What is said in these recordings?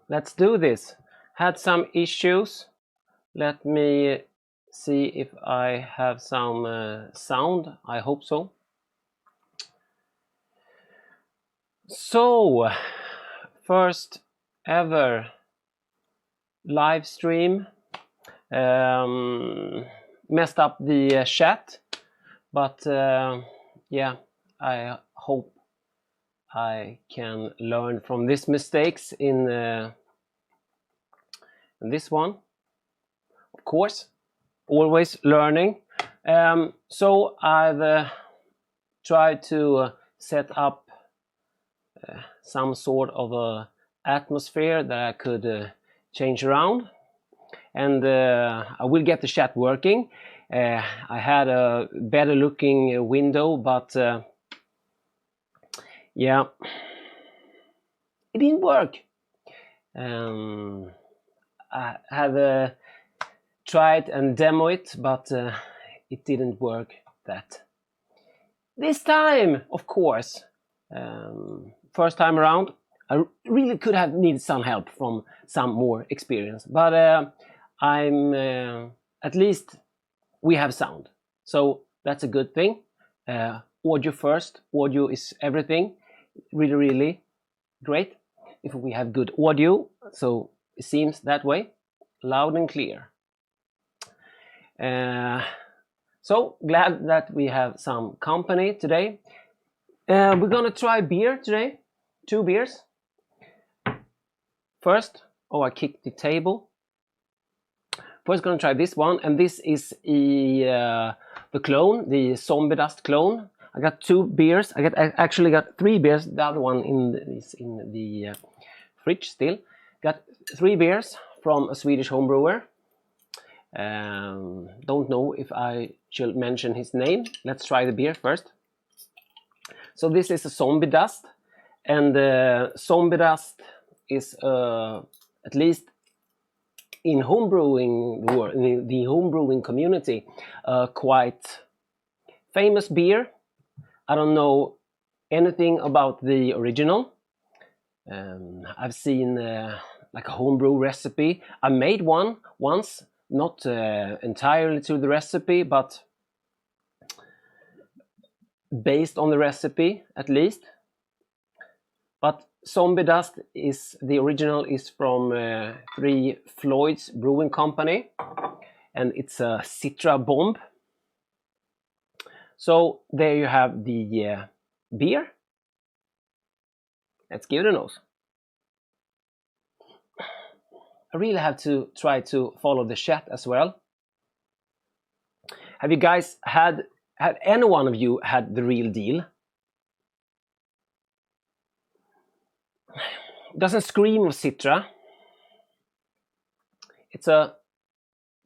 let's do this. Had some issues. Let me see if I have some sound. I hope so. So, first ever live stream. Messed up the chat, but yeah, I hope I can learn from these mistakes in this one. Of course, always learning. So I've tried to set up some sort of a atmosphere that I could change around, and I will get the chat working. I had a better looking window, but yeah, it didn't work. I have tried and demo it, but it didn't work that this time, of course. First time around, I really could have needed some help from some more experience, but I'm at least we have sound, so that's a good thing. Audio first. Audio is everything. Really great if we have good audio, so it seems that way, loud and clear. So glad that we have some company today. We're gonna try beer today, 2 beers. First, I kicked the table. First gonna try this one, and this is the clone, the Zombie Dust clone. I got 2 beers. I actually got 3 beers. The other one is in the fridge still. Got 3 beers from a Swedish homebrewer. Don't know if I should mention his name. Let's try the beer first. So this is a Zombie Dust, and Zombie Dust is at least in homebrewing the homebrewing community, quite famous beer. I don't know anything about the original. I've seen like a homebrew recipe. I made one once, not entirely to the recipe, but based on the recipe at least. But Zombie Dust is the original, is from Three Floyds Brewing Company, and it's a Citra bomb. So there you have the beer. Let's give it a nose. I really have to try to follow the chat as well. Have you guys had any one of you had the real deal? Doesn't scream of Citra. It's a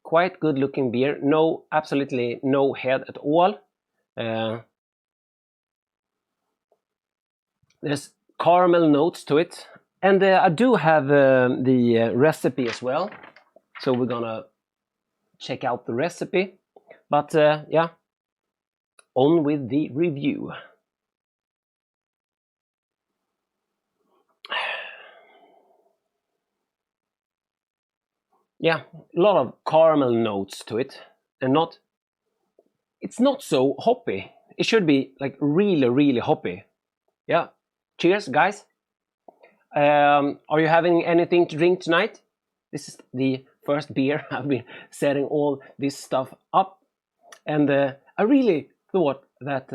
quite good looking beer. No, absolutely no head at all. There's caramel notes to it, and I do have the recipe as well, so we're gonna check out the recipe. But yeah, on with the review. Yeah, a lot of caramel notes to it, and it's not so hoppy. It should be like really hoppy. Yeah, cheers guys. Are you having anything to drink tonight? This is the first beer. I've been setting all this stuff up, and I really thought that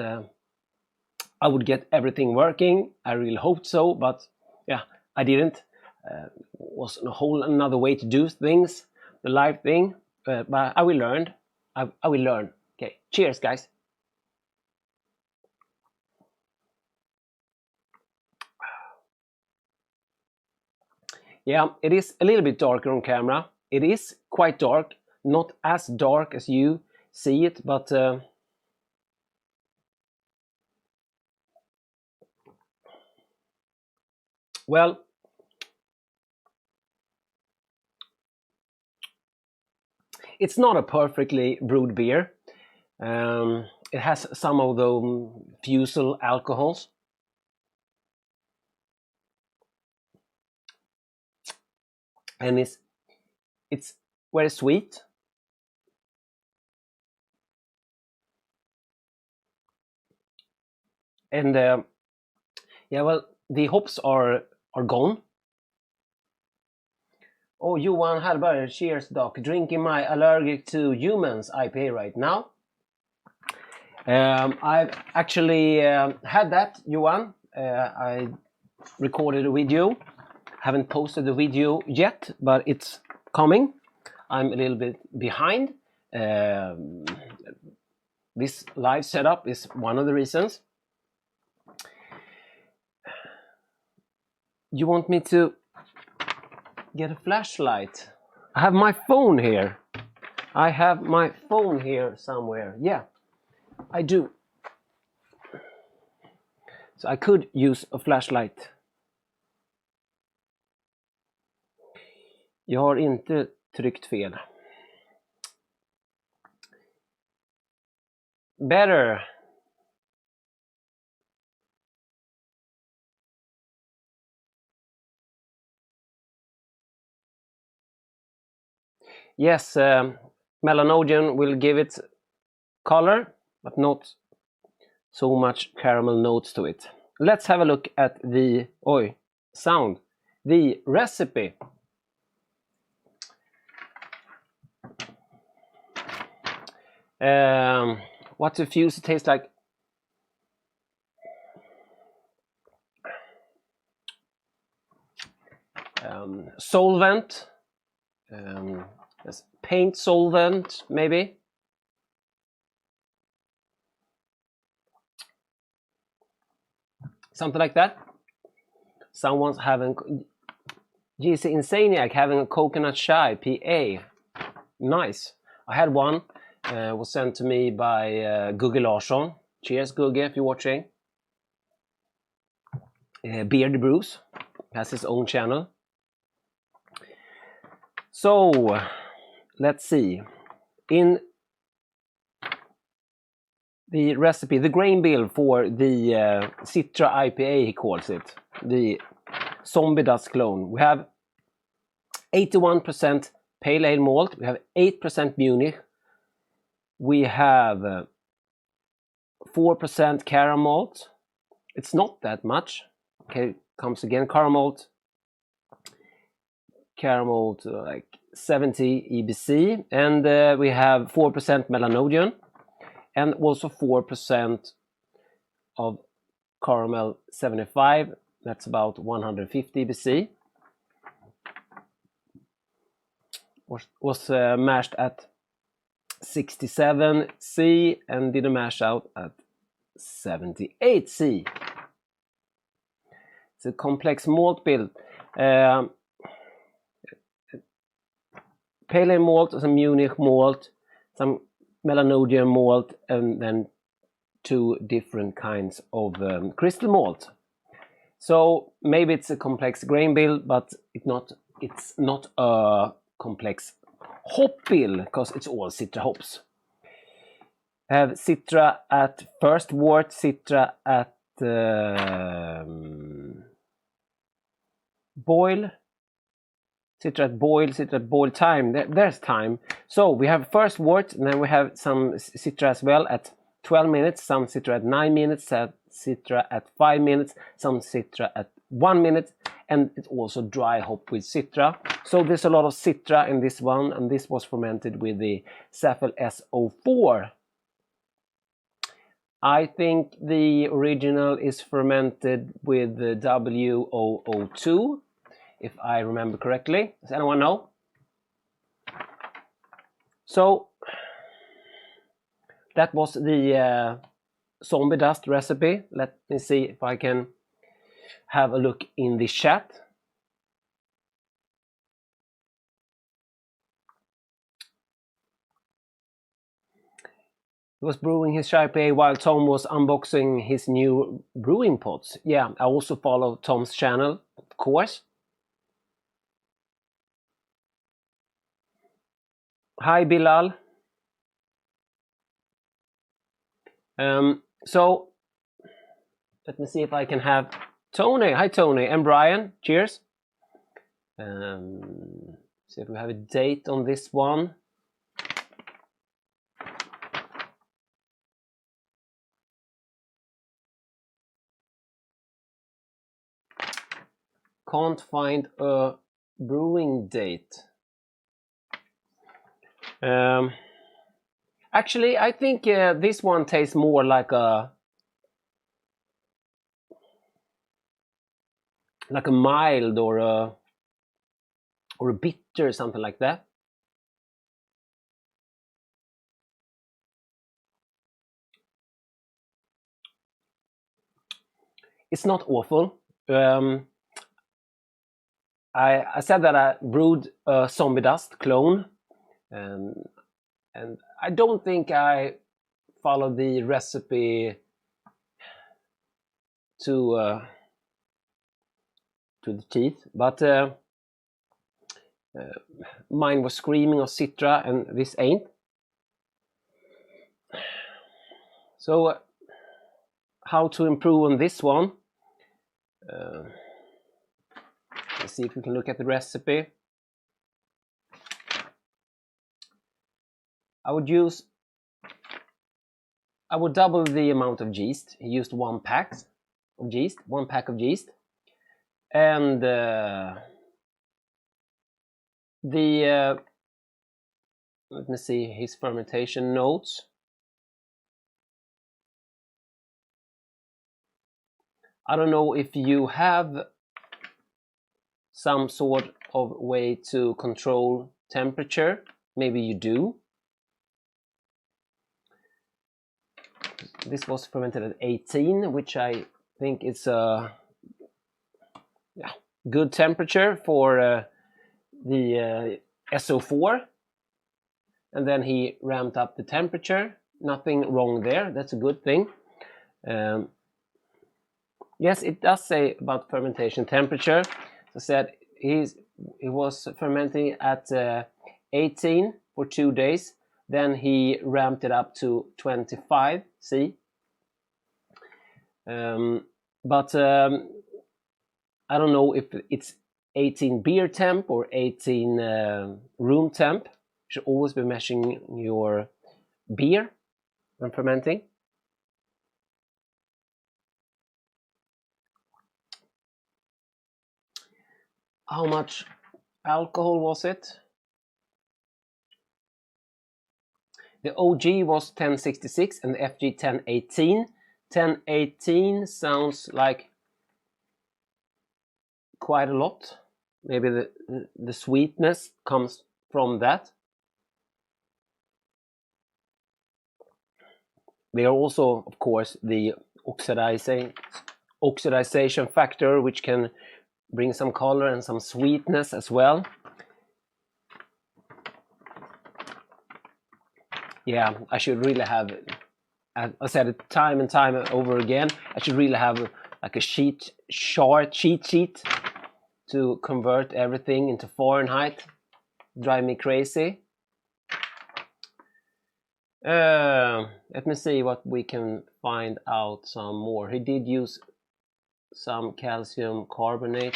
I would get everything working. I really hoped so, but yeah, I didn't. Was a whole another way to do things, the live thing, but I will learn. I will learn. Okay, cheers guys. Yeah, it is a little bit darker on camera. It is quite dark, not as dark as you see it, but well, it's not a perfectly brewed beer. It has some of the fusel alcohols. and it's very sweet. And yeah, well, the hops are gone. Oh, Johan Hallberg, cheers, doc. Drinking my allergic to humans IPA right now. I've actually had that, Johan. I recorded a video. Haven't posted the video yet, but it's coming. I'm a little bit behind. This live setup is one of the reasons. You want me to get a flashlight? I have my phone here. I have my phone here somewhere. Yeah, I do. So I could use a flashlight. Jag har inte tryckt fel. Better. Yes, melanogen will give it color, but not so much caramel notes to it. Let's have a look at the sound. The recipe. What the fuse tastes like. Solvent. Paint solvent, maybe. Something like that. Someone's having GC Insaniac having a coconut shy PA. Nice. I had one. Was sent to me by Gugge Larsson. Cheers, Gugge, if you're watching. Beard Brews has his own channel. So let's see. In the recipe, the grain bill for the Citra IPA, he calls it, the Zombie Dust clone, we have 81% pale ale malt, we have 8% Munich, we have 4% caramel malt. It's not that much. Okay, comes again caramel to like 70 EBC, and we have 4% melanogen, and also 4% of caramel 75. That's about 150 EBC. Was mashed at 67 C and did a mash out at 78 C. It's a complex malt bill. Pale ale malt, some Munich malt, some melanogen malt, and then 2 different kinds of crystal malt. So maybe it's a complex grain bill, but it's not a complex hop bill, because it's all Citra hops. Have Citra at first wort, Citra at boil, Citra at boil time. There's time. So we have first wort, and then we have some Citra as well at 12 minutes, some Citra at 9 minutes, Citra at 5 minutes, some Citra at 1 minute, and it's also dry hop with Citra. So there's a lot of Citra in this one, and this was fermented with the Saffel SO4. I think the original is fermented with the WO02, if I remember correctly. Does anyone know? So that was the Zombie Dust recipe. Let me see if I can have a look in the chat. He was brewing his IPA while Tom was unboxing his new brewing pots. Yeah, I also follow Tom's channel, of course. Hi, Bilal. So let me see if I can have Tony. Hi, Tony, and Brian. Cheers. See if we have a date on this one. Can't find a brewing date. Actually, I think this one tastes more like a mild or a bitter, something like that. It's not awful. I said that I brewed a Zombie Dust clone, and I don't think I followed the recipe to the teeth, but mine was screaming of Citra, and this ain't. So, how to improve on this one? Let's see if we can look at the recipe. I would double the amount of yeast. He used 1 pack of yeast, and let me see his fermentation notes. I don't know if you have some sort of way to control temperature. Maybe you do. This was fermented at 18, which I think is a good temperature for the SO4. And then he ramped up the temperature. Nothing wrong there. That's a good thing. Yes, it does say about fermentation temperature. As I said, he was fermenting at 18 for 2 days. Then he ramped it up to 25 C. But I don't know if it's 18 beer temp or 18 room temp. You should always be measuring your beer when fermenting. How much alcohol was it? The OG was 1066 and the FG 1018. 1018 sounds like quite a lot. Maybe the sweetness comes from that. There are also, of course, the oxidization factor, which can bring some color and some sweetness as well. Yeah, I should really have, I said it time and time over again, I should really have like a cheat sheet to convert everything into Fahrenheit. Drive me crazy. Let me see what we can find out some more. He did use some calcium carbonate.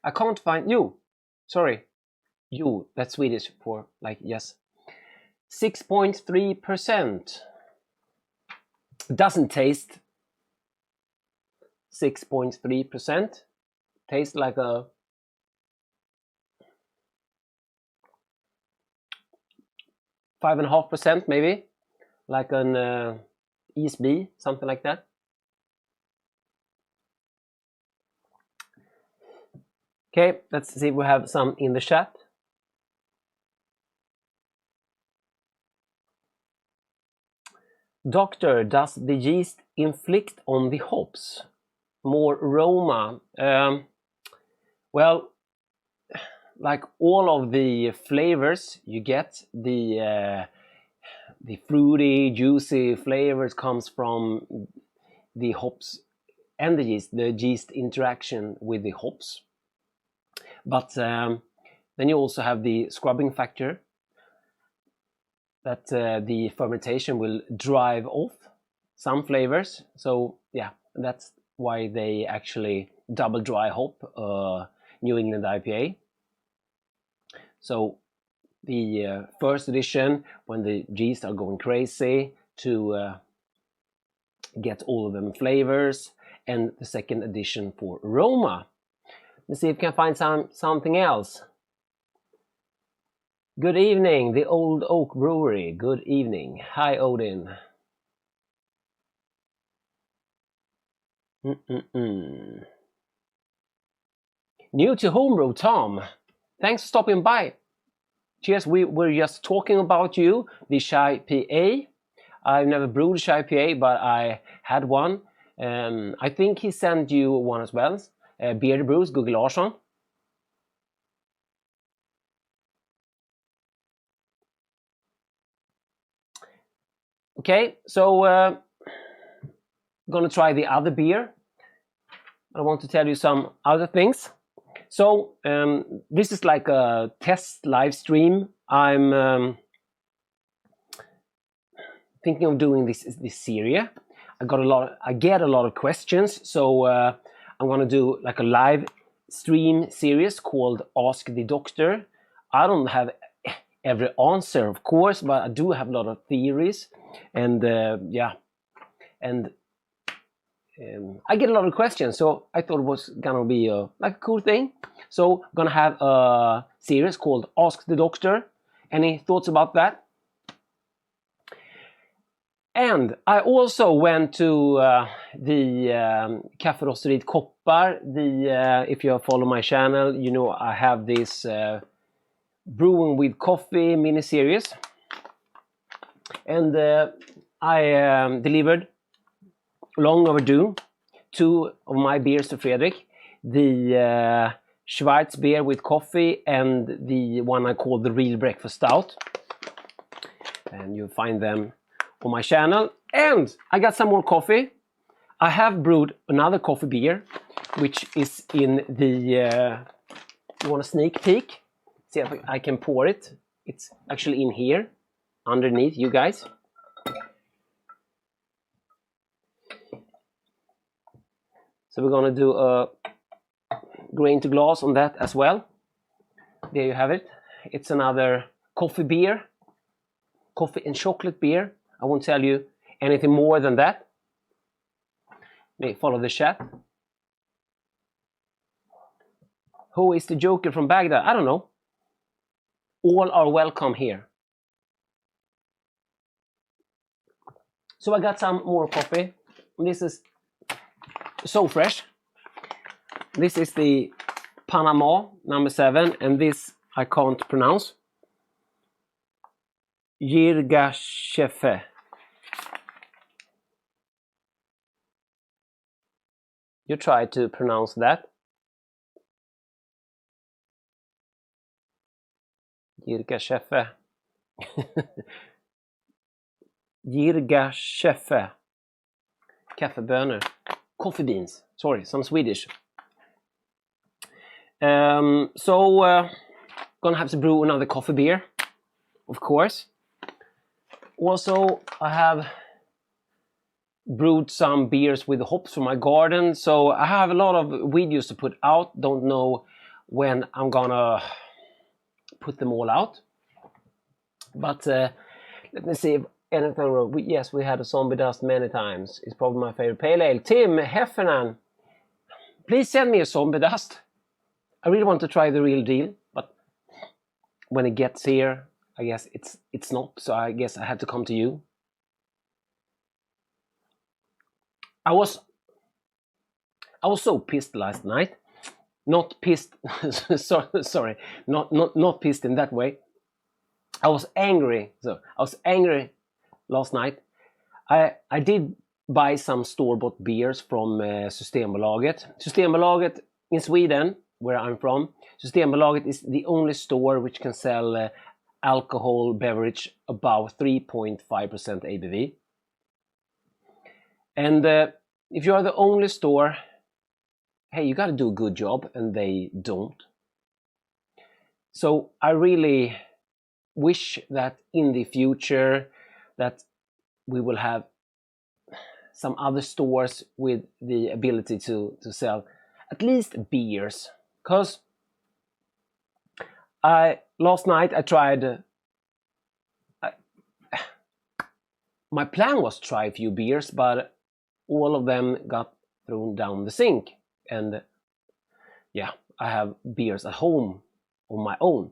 I can't find you. Sorry. You, that's Swedish for like yes. 6.3%. Doesn't taste 6.3%. Tastes like a 5.5% maybe, like an ESB, something like that. Okay, let's see if we have some in the chat. Doctor, does the yeast inflict on the hops more aroma? Well, like all of the flavors you get, the fruity, juicy flavors comes from the hops and the yeast interaction with the hops. But then you also have the scrubbing factor that the fermentation will drive off. some flavors. So yeah, that's why they actually double dry hop New England IPA. So the first edition, when the yeast are going crazy to get all of them flavors, and the second edition for aroma. Let's see if we can find something else. Good evening, the Old Oak Brewery. Good evening. Hi, Odin. New to homebrew, Tom. Thanks for stopping by. Cheers. We were just talking about you, the Shy PA. I've never brewed Shy PA, but I had one. I think he sent you one as well. Beer Brews, Google Larsson. Okay, so I'm gonna try the other beer. I want to tell you some other things. So this is like a test live stream. I'm thinking of doing this series. I get a lot of questions, so I'm gonna do like a live stream series called Ask the Doctor. I don't have every answer, of course, but I do have a lot of theories, and yeah, and I get a lot of questions, so I thought it was gonna be like a cool thing. So I'm gonna have a series called Ask the Doctor. Any thoughts about that? And I also went to the Kafferosteriet Koppar. If you follow my channel, you know I have this brewing with coffee mini-series. And I delivered, long overdue, 2 of my beers to Fredrik. The Schweiz beer with coffee and the one I call the Real Breakfast Stout. And you'll find them on my channel. And I got some more coffee. I have brewed another coffee beer, which is in the... you want a sneak peek? See if I can pour it. It's actually in here, underneath you guys. So we're gonna do a grain to glass on that as well. There you have it. It's another coffee beer, coffee and chocolate beer. I won't tell you anything more than that. May follow the chat. Who is the Joker from Baghdad? I don't know. All are welcome here. So I got some more coffee. This is so fresh. This is the Panama number 7, and this I can't pronounce. Jirgashefe. You try to pronounce that. Jirgashefe. Jirgashefe. Kaffebönor. Coffee beans. Sorry, some Swedish. So gonna have to brew another coffee beer, of course. Also, I have brewed some beers with hops from my garden, so I have a lot of videos to put out. Don't know when I'm gonna put them all out, but let me see if anything. Yes, we had a Zombie Dust many times. It's probably my favorite pale ale. Tim Heffernan, please send me a Zombie Dust. I really want to try the real deal, but when it gets here, I guess it's not, so I guess I have to come to you. I was so pissed last night. Not pissed, sorry, not pissed in that way. I was angry. So I was angry last night. I did buy some store-bought beers from Systembolaget. Systembolaget in Sweden, where I'm from, Systembolaget is the only store which can sell alcohol beverage above 3.5% ABV. And if you are the only store, hey, you got to do a good job, and they don't. So I really wish that in the future that we will have some other stores with the ability to sell at least beers. Because last night I tried. My plan was to try a few beers, but all of them got thrown down the sink. And yeah, I have beers at home on my own.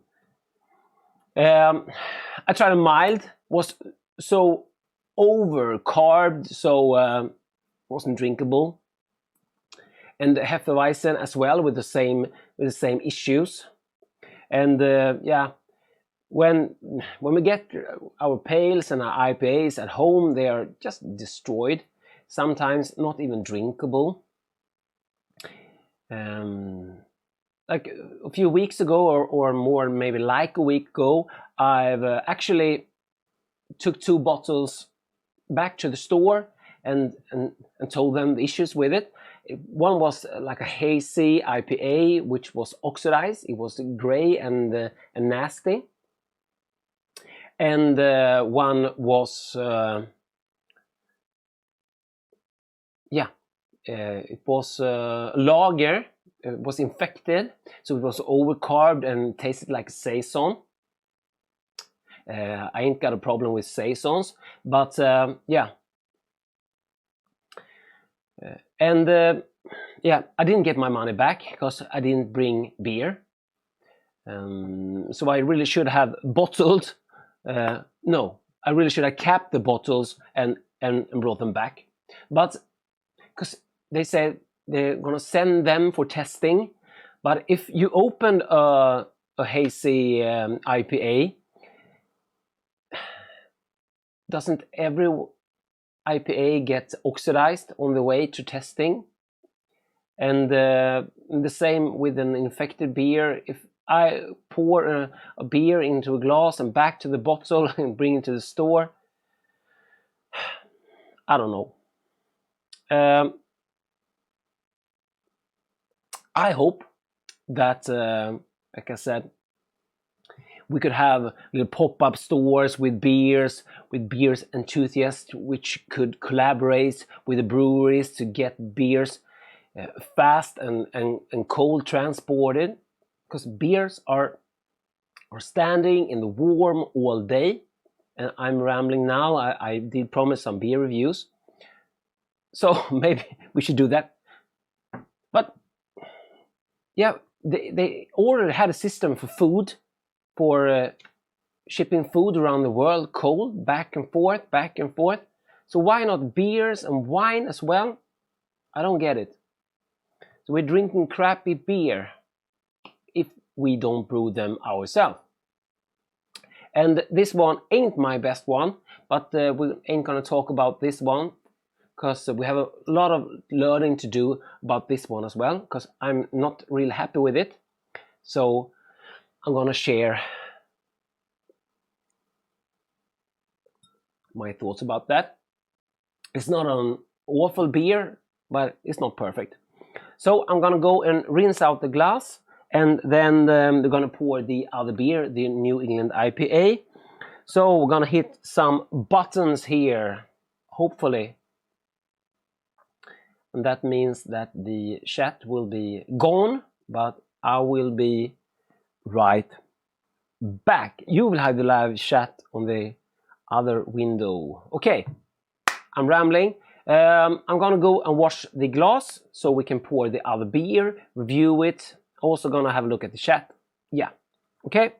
I tried a mild, was so over carbed, so wasn't drinkable. And Hefeweizen as well, with the same issues. And yeah, when we get our pales and our IPAs at home, they are just destroyed. Sometimes not even drinkable. Like a few weeks ago, or more, maybe like a week ago, I've actually took 2 bottles back to the store and told them the issues with it. One was like a hazy IPA, which was oxidized. It was gray and nasty. And one was it was lager. It was infected, so it was overcarbed and tasted like saison. I ain't got a problem with saisons, but yeah. Yeah, I didn't get my money back because I didn't bring beer. So I really should have bottled. No, I really should have capped the bottles and brought them back. But because they said they're gonna send them for testing, but if you opened a hazy IPA, doesn't every IPA get oxidized on the way to testing? And the same with an infected beer. If I pour a beer into a glass and back to the bottle and bring it to the store, I don't know. I hope that, like I said, we could have little pop-up stores with beers enthusiasts, which could collaborate with the breweries to get beers fast and cold transported. Because beers are standing in the warm all day. And I'm rambling now. I did promise some beer reviews. So maybe we should do that. But yeah, they already had a system for food, for shipping food around the world, cold, back and forth. So why not beers and wine as well? I don't get it. So we're drinking crappy beer if we don't brew them ourselves. And this one ain't my best one, but we ain't gonna talk about this one, because we have a lot of learning to do about this one as well, because I'm not really happy with it. So I'm gonna share my thoughts about that. It's not an awful beer, but it's not perfect. So I'm gonna go and rinse out the glass, and then we're gonna pour the other beer, the New England IPA. So we're gonna hit some buttons here, hopefully. And that means that the chat will be gone, but I will be right back. You will have the live chat on the other window. Okay, I'm rambling. I'm gonna go and wash the glass so we can pour the other beer, review it. Also gonna have a look at the chat. Yeah, okay.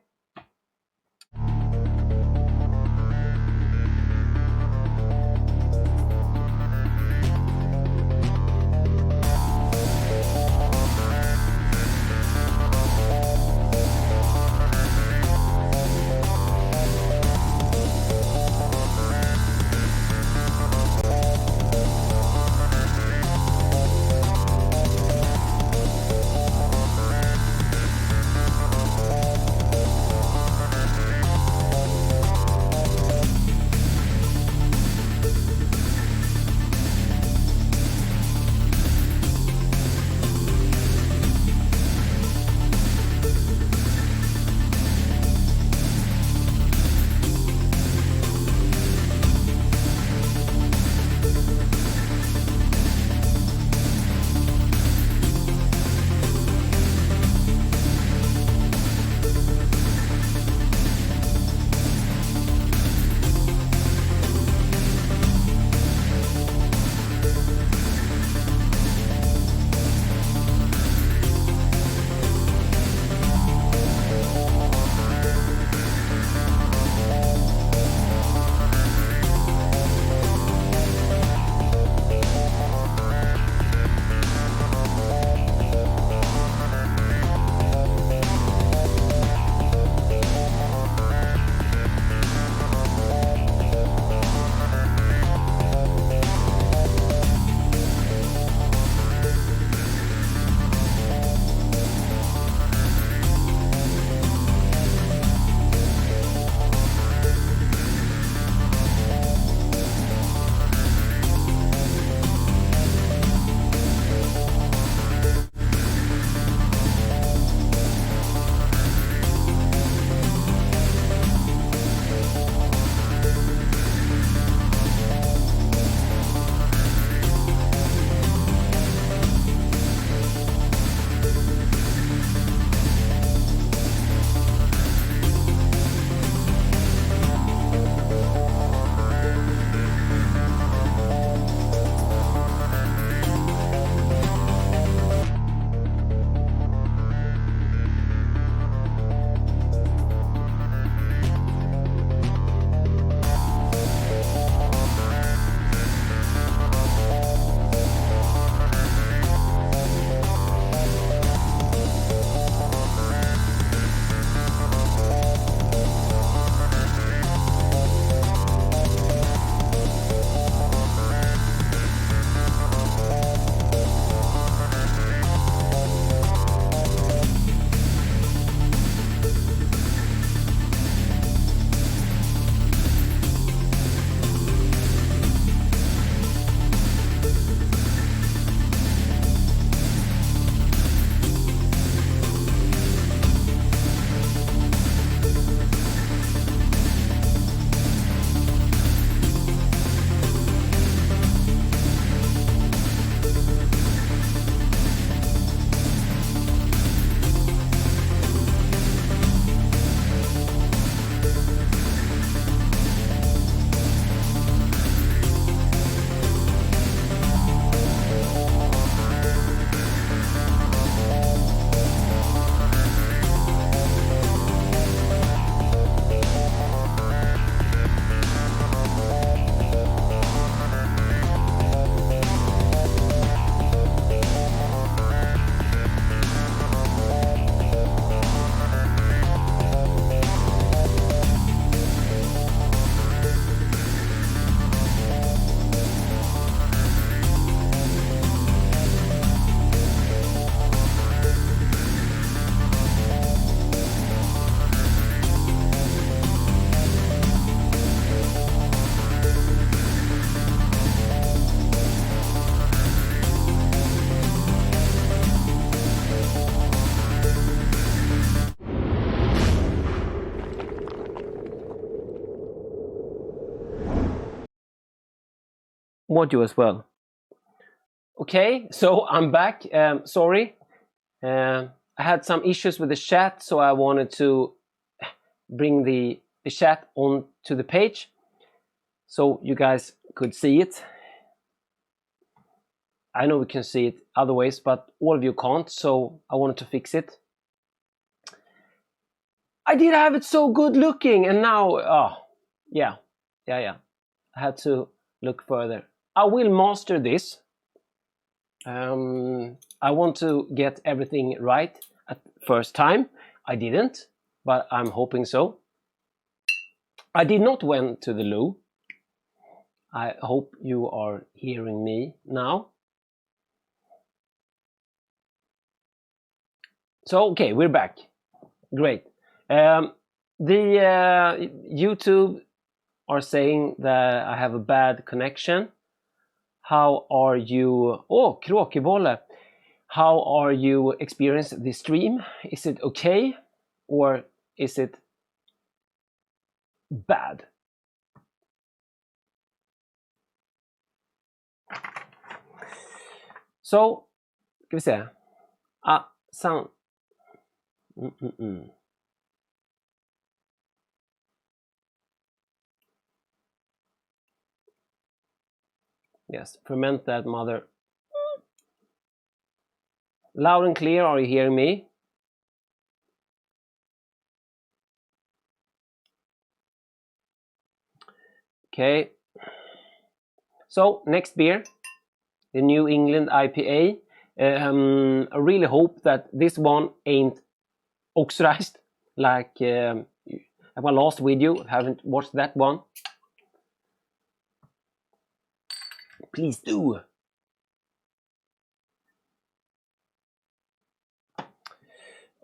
want you as well. Okay, so I'm back. Sorry, I had some issues with the chat, so I wanted to bring the chat onto the page so you guys could see it. I know we can see it other ways, but all of you can't, so I wanted to fix it. I did have it so good looking, and now, yeah. I had to look further. I will master this. I want to get everything right at first time. I didn't, but I'm hoping so. I did not went to the loo. I hope you are hearing me now. So, okay, we're back. Great. The YouTube are saying that I have a bad connection. How are you? Oh, Kråkebolle. How are you experiencing the stream? Is it okay or is it bad? Så, ska vi se. Sound. Yes, ferment that mother. Loud and clear, are you hearing me? Okay. So, next beer, the New England IPA. I really hope that this one ain't oxidized like my last video. Haven't watched that one. Please do.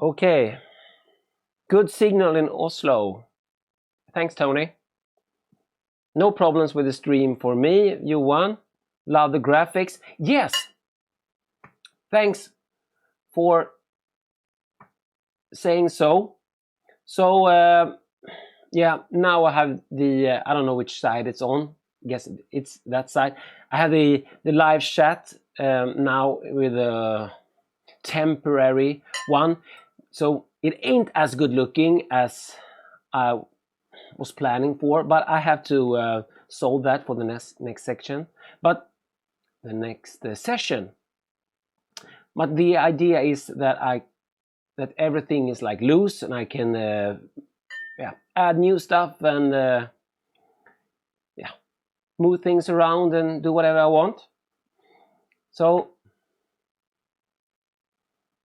Okay. Good signal in Oslo. Thanks, Tony. No problems with the stream for me. You won. Love the graphics. Yes. Thanks for saying so. So, yeah, now I have the, I don't know which side it's on. I guess it's that side. I have the live chat now with a temporary one. So it ain't as good looking as I was planning for, but I have to solve that for the next section. But the next session. But the idea is that that everything is like loose and I can add new stuff and move things around and do whatever I want. So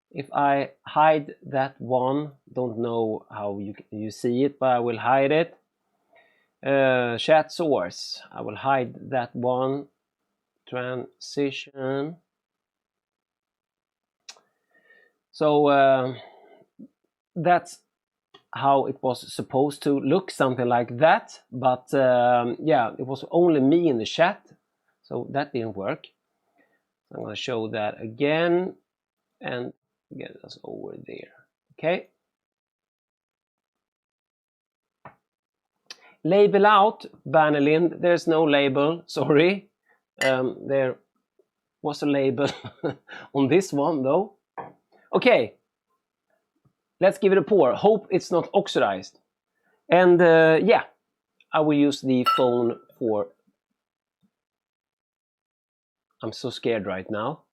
if I hide that one, don't know how you see it, but I will hide it. Chat source, I will hide that one. Transition. So that's how it was supposed to look, something like that. But yeah, it was only me in the chat, so that didn't work. I'm going to show that again and get us over there. Okay. Label out, Bannelind. There's no label, sorry. There was a label on this one though. Okay, let's give it a pour. Hope it's not oxidized. And yeah, I will use the phone for... I'm so scared right now.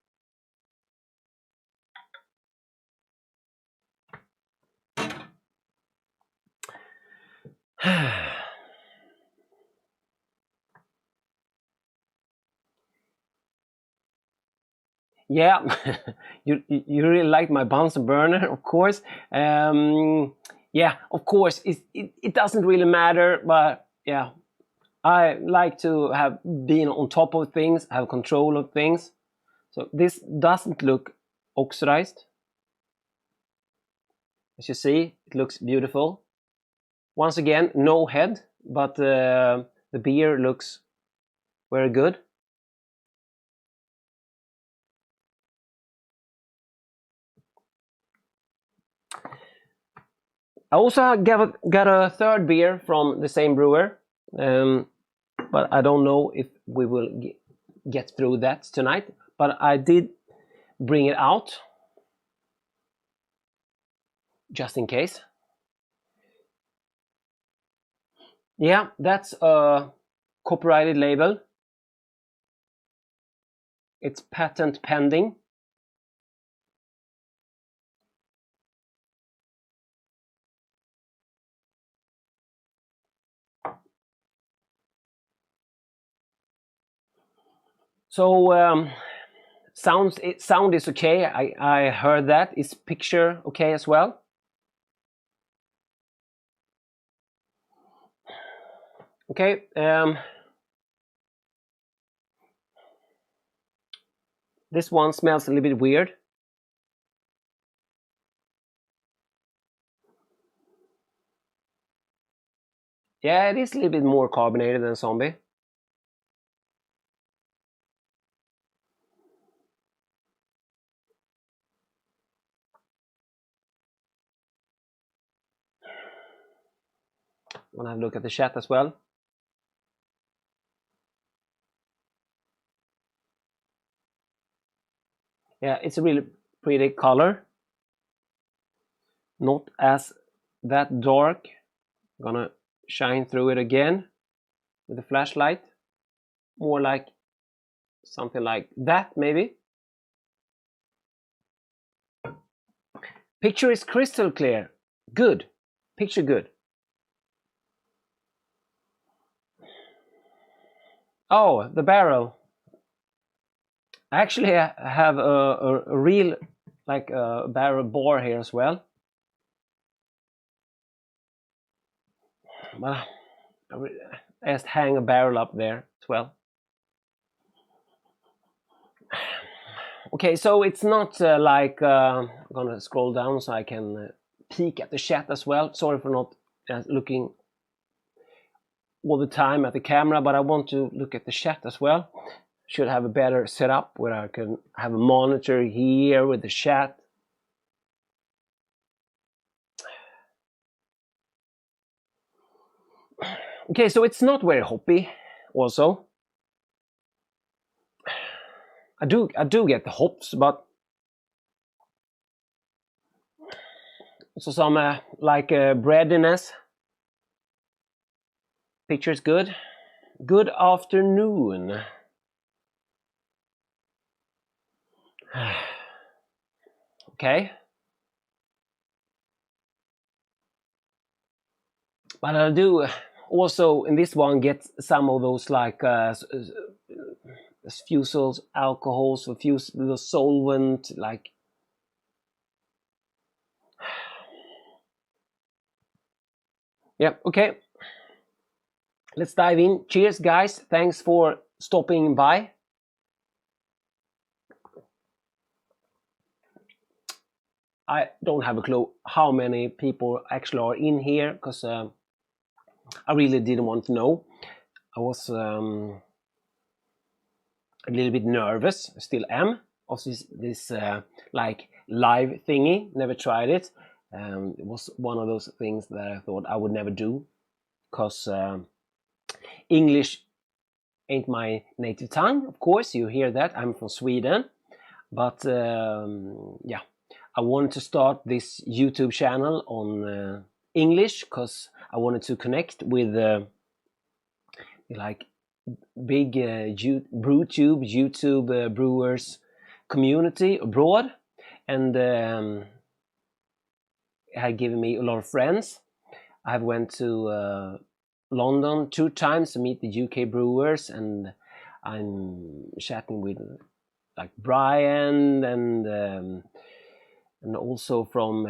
Yeah, you really like my Bunsen burner, of course. Yeah, of course, it doesn't really matter, but yeah, I like to have been on top of things, have control of things. So this doesn't look oxidized. As you see, it looks beautiful. Once again, no head, but the beer looks very good. I also got a third beer from the same brewer, but I don't know if we will get through that tonight, but I did bring it out just in case. Yeah, that's a copyrighted label. It's patent pending. So sound is okay. I heard that. Is picture okay as well? Okay. This one smells a little bit weird. Yeah, it is a little bit more carbonated than Zombie. I'm gonna have a look at the chat as well. Yeah, it's a really pretty color. Not as that dark. I'm gonna shine through it again with a flashlight. More like something like that, maybe. Picture is crystal clear. Good. Picture good. Oh, the barrel. I actually have a real, like a barrel bore here as well. Well, I just hang a barrel up there as well. Okay, so it's not like I'm gonna scroll down so I can peek at the chat as well. Sorry for not looking all the time at the camera, but I want to look at the chat as well. Should have a better setup where I can have a monitor here with the chat. Okay, so it's not very hoppy also. I do get the hops, but also some like breadiness. Picture's good. Good afternoon. Okay. But I do also in this one get some of those like fusels, alcohols, the solvent, like. Yeah, okay. Let's dive in. Cheers, guys. Thanks for stopping by. I don't have a clue how many people actually are in here because I really didn't want to know. I was a little bit nervous, still am, of this like live thingy. Never tried it. It was one of those things that I thought I would never do because English ain't my native tongue. Of course, you hear that. I'm from Sweden, but yeah. I wanted to start this YouTube channel on English because I wanted to connect with like big YouTube brewers community abroad, and it had given me a lot of friends. I went to London 2 times to meet the UK brewers, and I'm chatting with like Brian and also from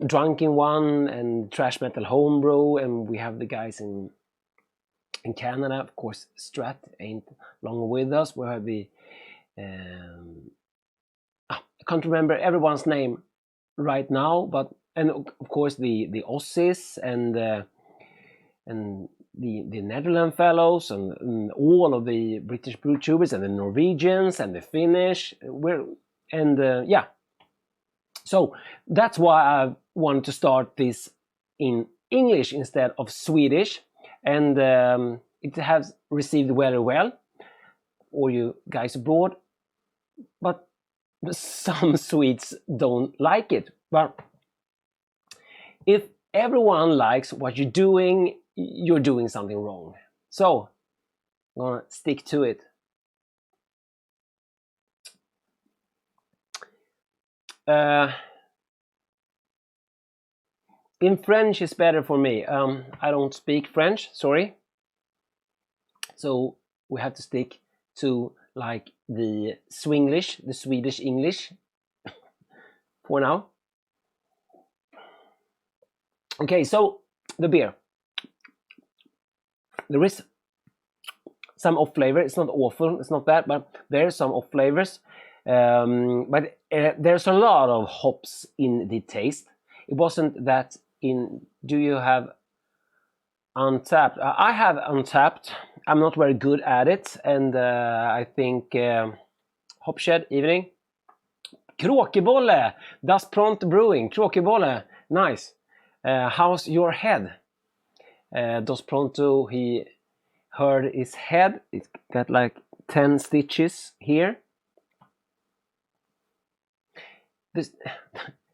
Drunken One and Trash Metal Homebrew, and we have the guys in Canada, of course. Strat ain't longer with us. We have the I can't remember everyone's name right now, but and of course the Aussies and the Netherlands fellows and all of the British brew tubers and the Norwegians and the Finnish. Yeah. So that's why I wanted to start this in English instead of Swedish, and it has received very well. or you guys abroad, but some Swedes don't like it. But if everyone likes what you're doing something wrong. So I'm gonna stick to it. In French is better for me. I don't speak French, sorry. So we have to stick to like the Swinglish, the Swedish English for now. Okay, so the beer. There is some off flavor. It's not awful, it's not bad, but there's some off flavors. But there's a lot of hops in the taste. It wasn't that in. Do you have Untapped? I have Untapped. I'm not very good at it, and I think Hopshed evening. Kråkebolle, Das Prompt Brewing. Kråkebolle, nice. How's your head? Dos Pronto, he hurt his head. It's got like 10 stitches here.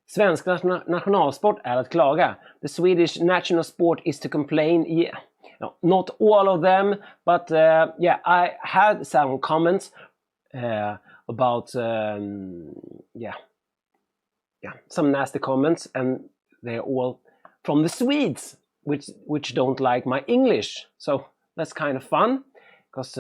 Svensk nationalsport är att klaga. The Swedish national sport is to complain. Yeah. No, not all of them, but yeah, I had some comments about some nasty comments, and they're all from the Swedes, which don't like my English. So that's kind of fun, because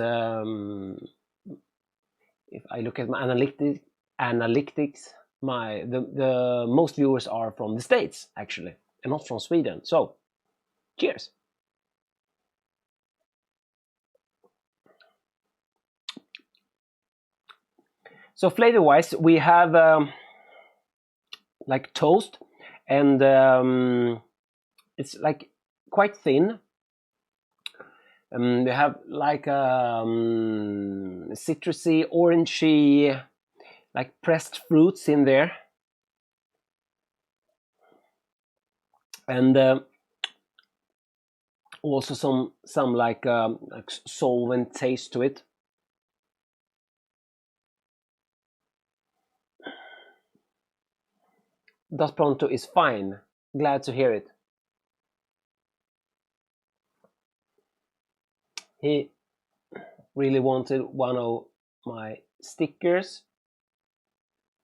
if I look at my analytics, the most viewers are from the States actually, and not from Sweden. So cheers. So flavor wise, we have like toast, and it's like quite thin. We have like citrusy, orangey, like pressed fruits in there, and also some like solvent taste to it. Das Pronto is fine. Glad to hear it. He really wanted one of my stickers.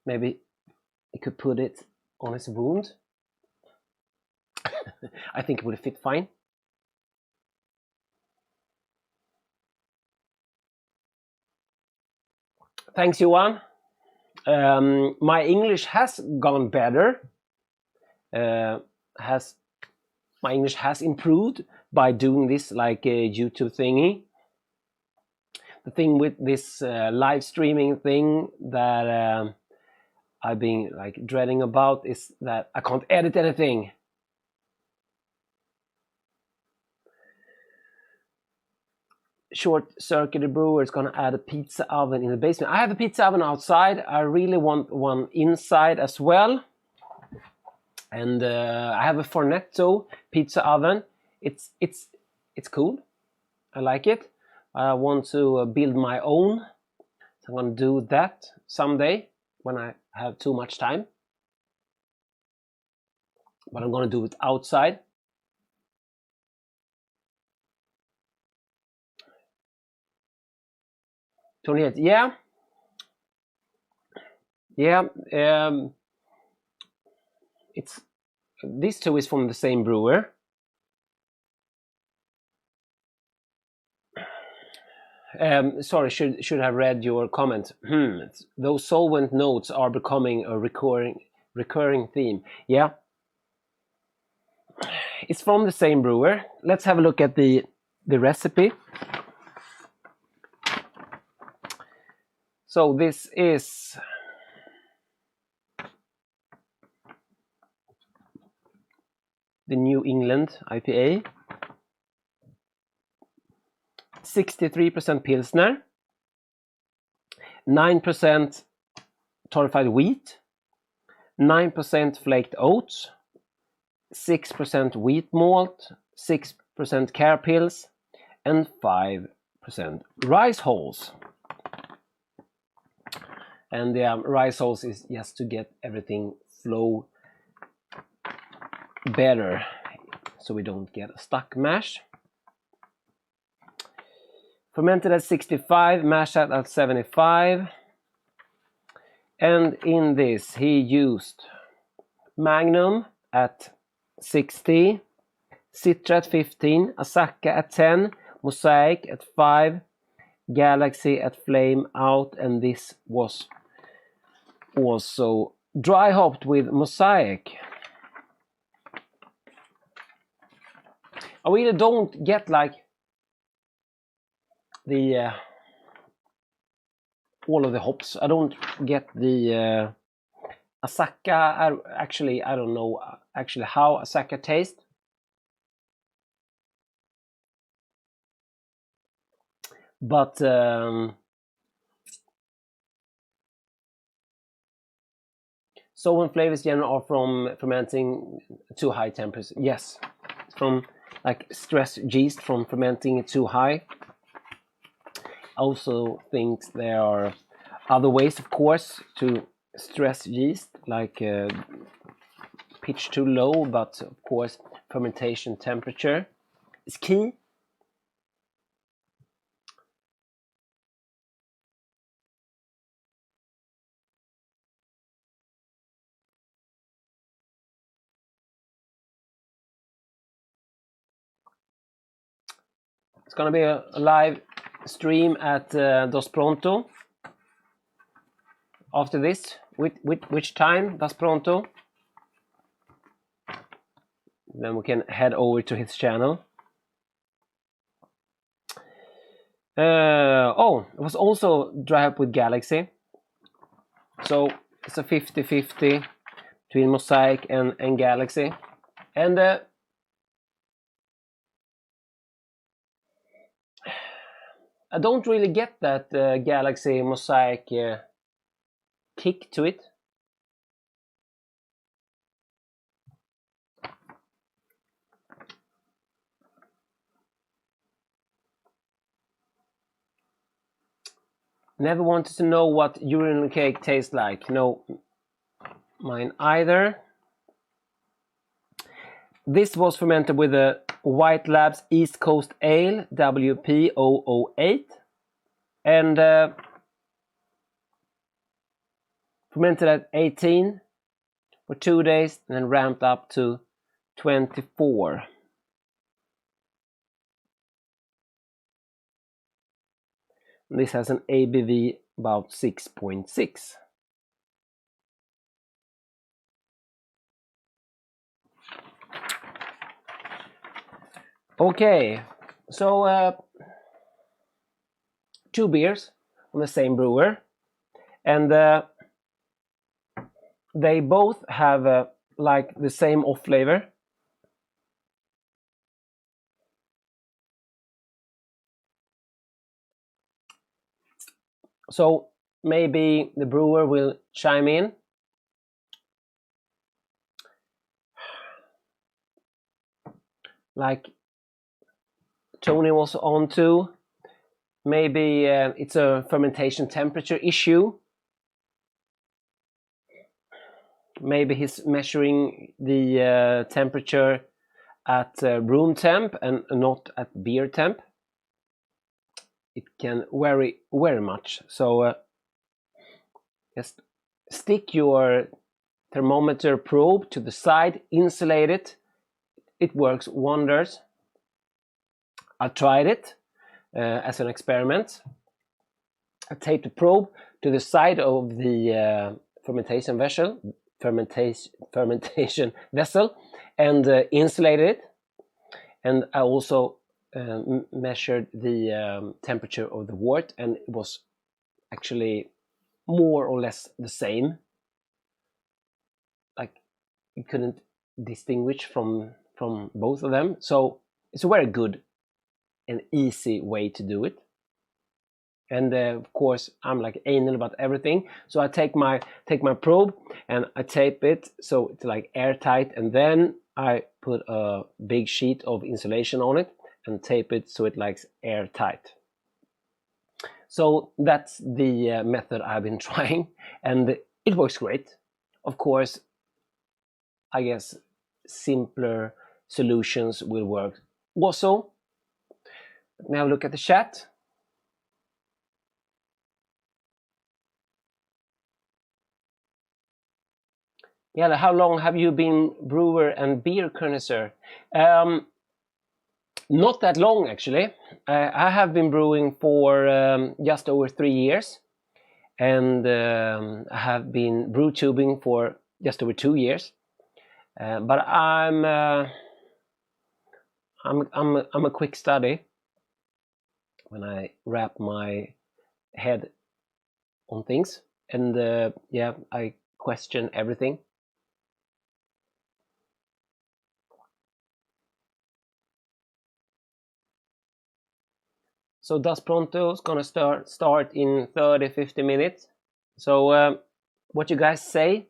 Maybe he could put it on his wound. I think it would fit fine. Thanks, Johan. My English has gone better. My English has improved by doing this like a YouTube thingy. The thing with this live streaming thing that I've been like dreading about is that I can't edit anything. Short Circuit Brewer is gonna add a pizza oven in the basement. I have a pizza oven outside. I really want one inside as well. And I have a Fornetto pizza oven. It's cool. I like it. I want to build my own. So I'm gonna do that someday when I have too much time. But I'm gonna do it outside. Tony, yeah. It's these two is from the same brewer. Sorry, should have read your comment. Those solvent notes are becoming a recurring theme. Yeah, it's from the same brewer. Let's have a look at the recipe. So this is the New England IPA. 63% Pilsner, 9% torrefied wheat, 9% flaked oats, 6% wheat malt, 6% care pills, and 5% rice hulls. And the rye sauce is just to get everything flow better, so we don't get a stuck mash. Fermented at 65, mashed at 75. And in this he used Magnum at 60, Citra at 15, Asaka at 10, Moasic at 5, Galaxy at flame out, and this was also dry hopped with Moasic. I really don't get like the all of the hops. I don't get the Asaka. I don't know actually how Asaka tastes. But so when flavors generally are from fermenting too high temperatures, yes, from like stress yeast from fermenting too high. I also think there are other ways, of course, to stress yeast, like pitch too low, but of course fermentation temperature is key. It's gonna be a live stream at Dos Pronto after this. Which time? Dos Pronto. Then we can head over to his channel. Oh, it was also dry up with Galaxy. So it's a 50-50 between Moasic and Galaxy. And I don't really get that Galaxy Moasic kick to it. Never wanted to know what urinal cake tastes like. No, mine either. This was fermented with a White Labs East Coast Ale WP008 and fermented at 18 for 2 days and then ramped up to 24. This has an ABV about 6.6. Okay, so 2 beers on the same brewer, and they both have like the same off flavor. So maybe the brewer will chime in. Like Tony was on to, maybe it's a fermentation temperature issue. Maybe he's measuring the temperature at room temp and not at beer temp. It can vary very much. So just stick your thermometer probe to the side, insulate it. It works wonders. I tried it as an experiment. I taped the probe to the side of the fermentation vessel and insulated it. And I also measured the temperature of the wort, and it was actually more or less the same. Like you couldn't distinguish from both of them. So it's a very good and easy way to do it. And of course I'm like anal about everything, so I take my probe and I tape it so it's like airtight, and then I put a big sheet of insulation on it and tape it so it likes airtight. So that's the method I've been trying, and it works great. Of course, I guess simpler solutions will work also. Let me have a look at the chat. Yeah, how long have you been brewer and beer connoisseur? Not that long, actually. I have been brewing for just over 3 years, and I have been brew tubing for just over 2 years. But I'm a quick study when I wrap my head on things, and yeah, I question everything. So Das Pronto is gonna start in 30-50 minutes. So what you guys say?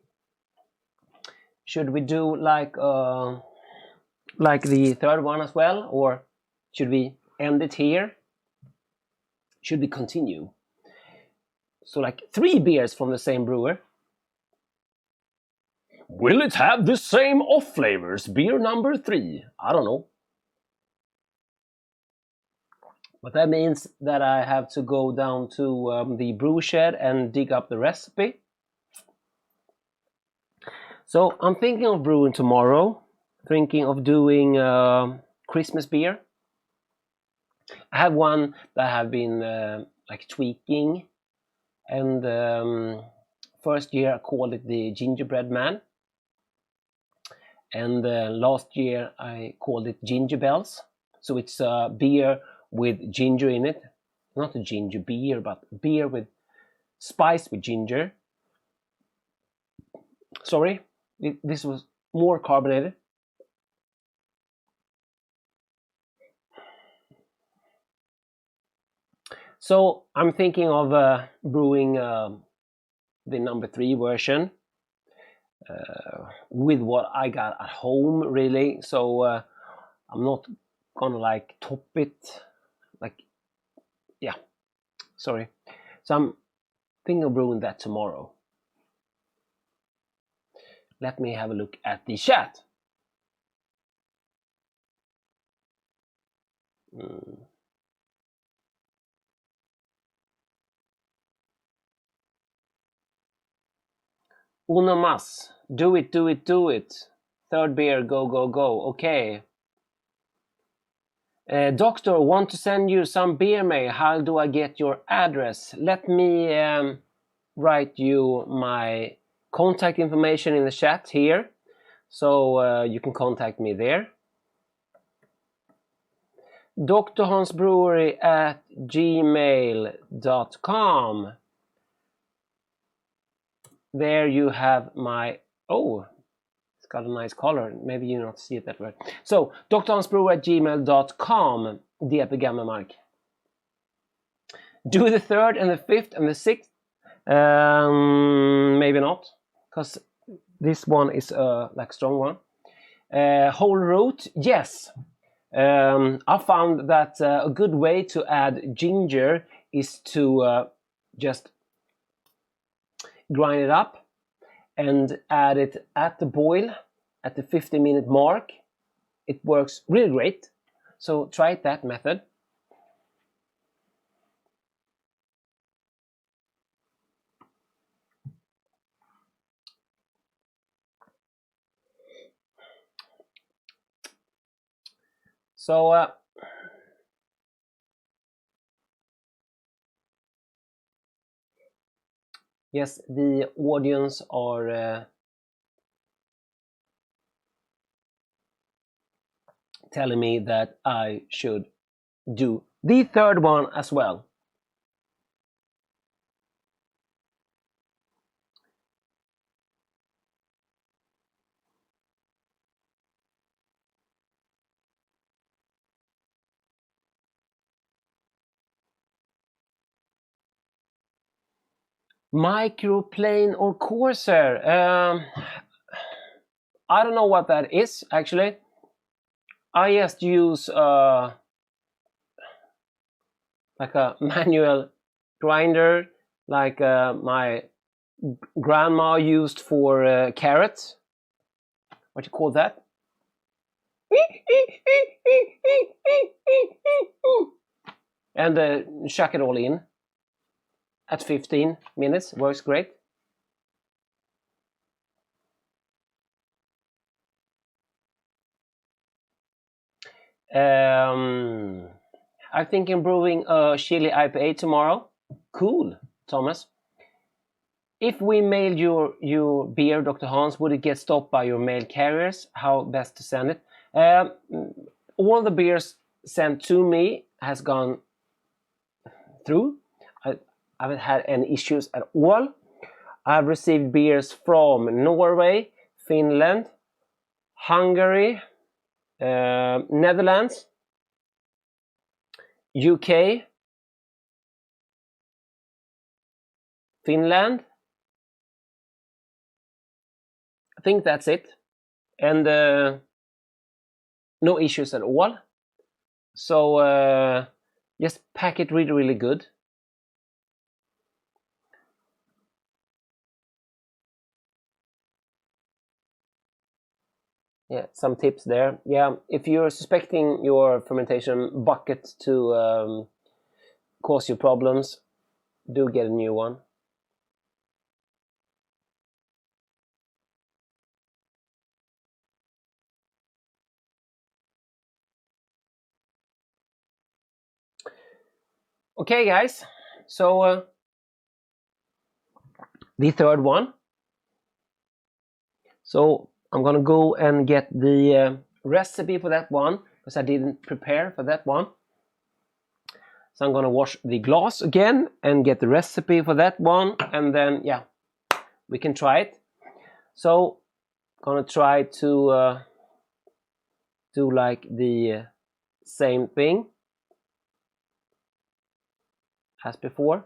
Should we do like the third one as well, or should we end it here? Should we continue? So like 3 beers from the same brewer. Will it have the same off flavors? Beer number 3. I don't know. But that means that I have to go down to the brew shed and dig up the recipe. So I'm thinking of brewing tomorrow. Thinking of doing Christmas beer. I have one that I have been like tweaking, and first year I called it the Gingerbread Man, and last year I called it Ginger Bells. So it's a beer with ginger in it, not a ginger beer, but beer with spice with ginger. Sorry, this was more carbonated. So I'm thinking of brewing the number 3 version with what I got at home, really. So I'm not gonna like top it, like, yeah, sorry. So I'm thinking of brewing that tomorrow. Let me have a look at the chat. Uno mas. Do it, do it, do it. Third beer, go, go, go. Okay. Doctor, want to send you some beer mail. How do I get your address? Let me write you my contact information in the chat here, so you can contact me there. drhansbrewery@gmail.com. There you have my, oh, it's got a nice color. Maybe you not see it that way. So drhansbrewery@gmail.com. DP Gamlemark. Do the 3rd and the 5th and the 6th. Maybe not, because this one is like strong one. Whole root, yes. I found that a good way to add ginger is to just grind it up and add it at the boil at the 50-minute mark. It works really great. So try that method. So yes, the audience are telling me that I should do the 3rd one as well. Microplane or Corsair? I don't know what that is, actually. I just use like a manual grinder like my grandma used for carrots. What do you call that? And chuck it all in at 15 minutes. Works great. I'm thinking brewing a chili IPA tomorrow. Cool, Thomas. If we mailed your beer, Dr. Hans, would it get stopped by your mail carriers? How best to send it? All the beers sent to me has gone through. I haven't had any issues at all. I've received beers from Norway, Finland, Hungary, Netherlands, UK, Finland. I think that's it. And no issues at all. So just pack it really, really good. Yeah, some tips there. Yeah, if you're suspecting your fermentation bucket to cause you problems, do get a new one. Okay, guys, so the third one. So I'm gonna go and get the recipe for that one because I didn't prepare for that one. So I'm gonna wash the glass again and get the recipe for that one, and then yeah, we can try it. So I'm gonna try to do like the same thing as before.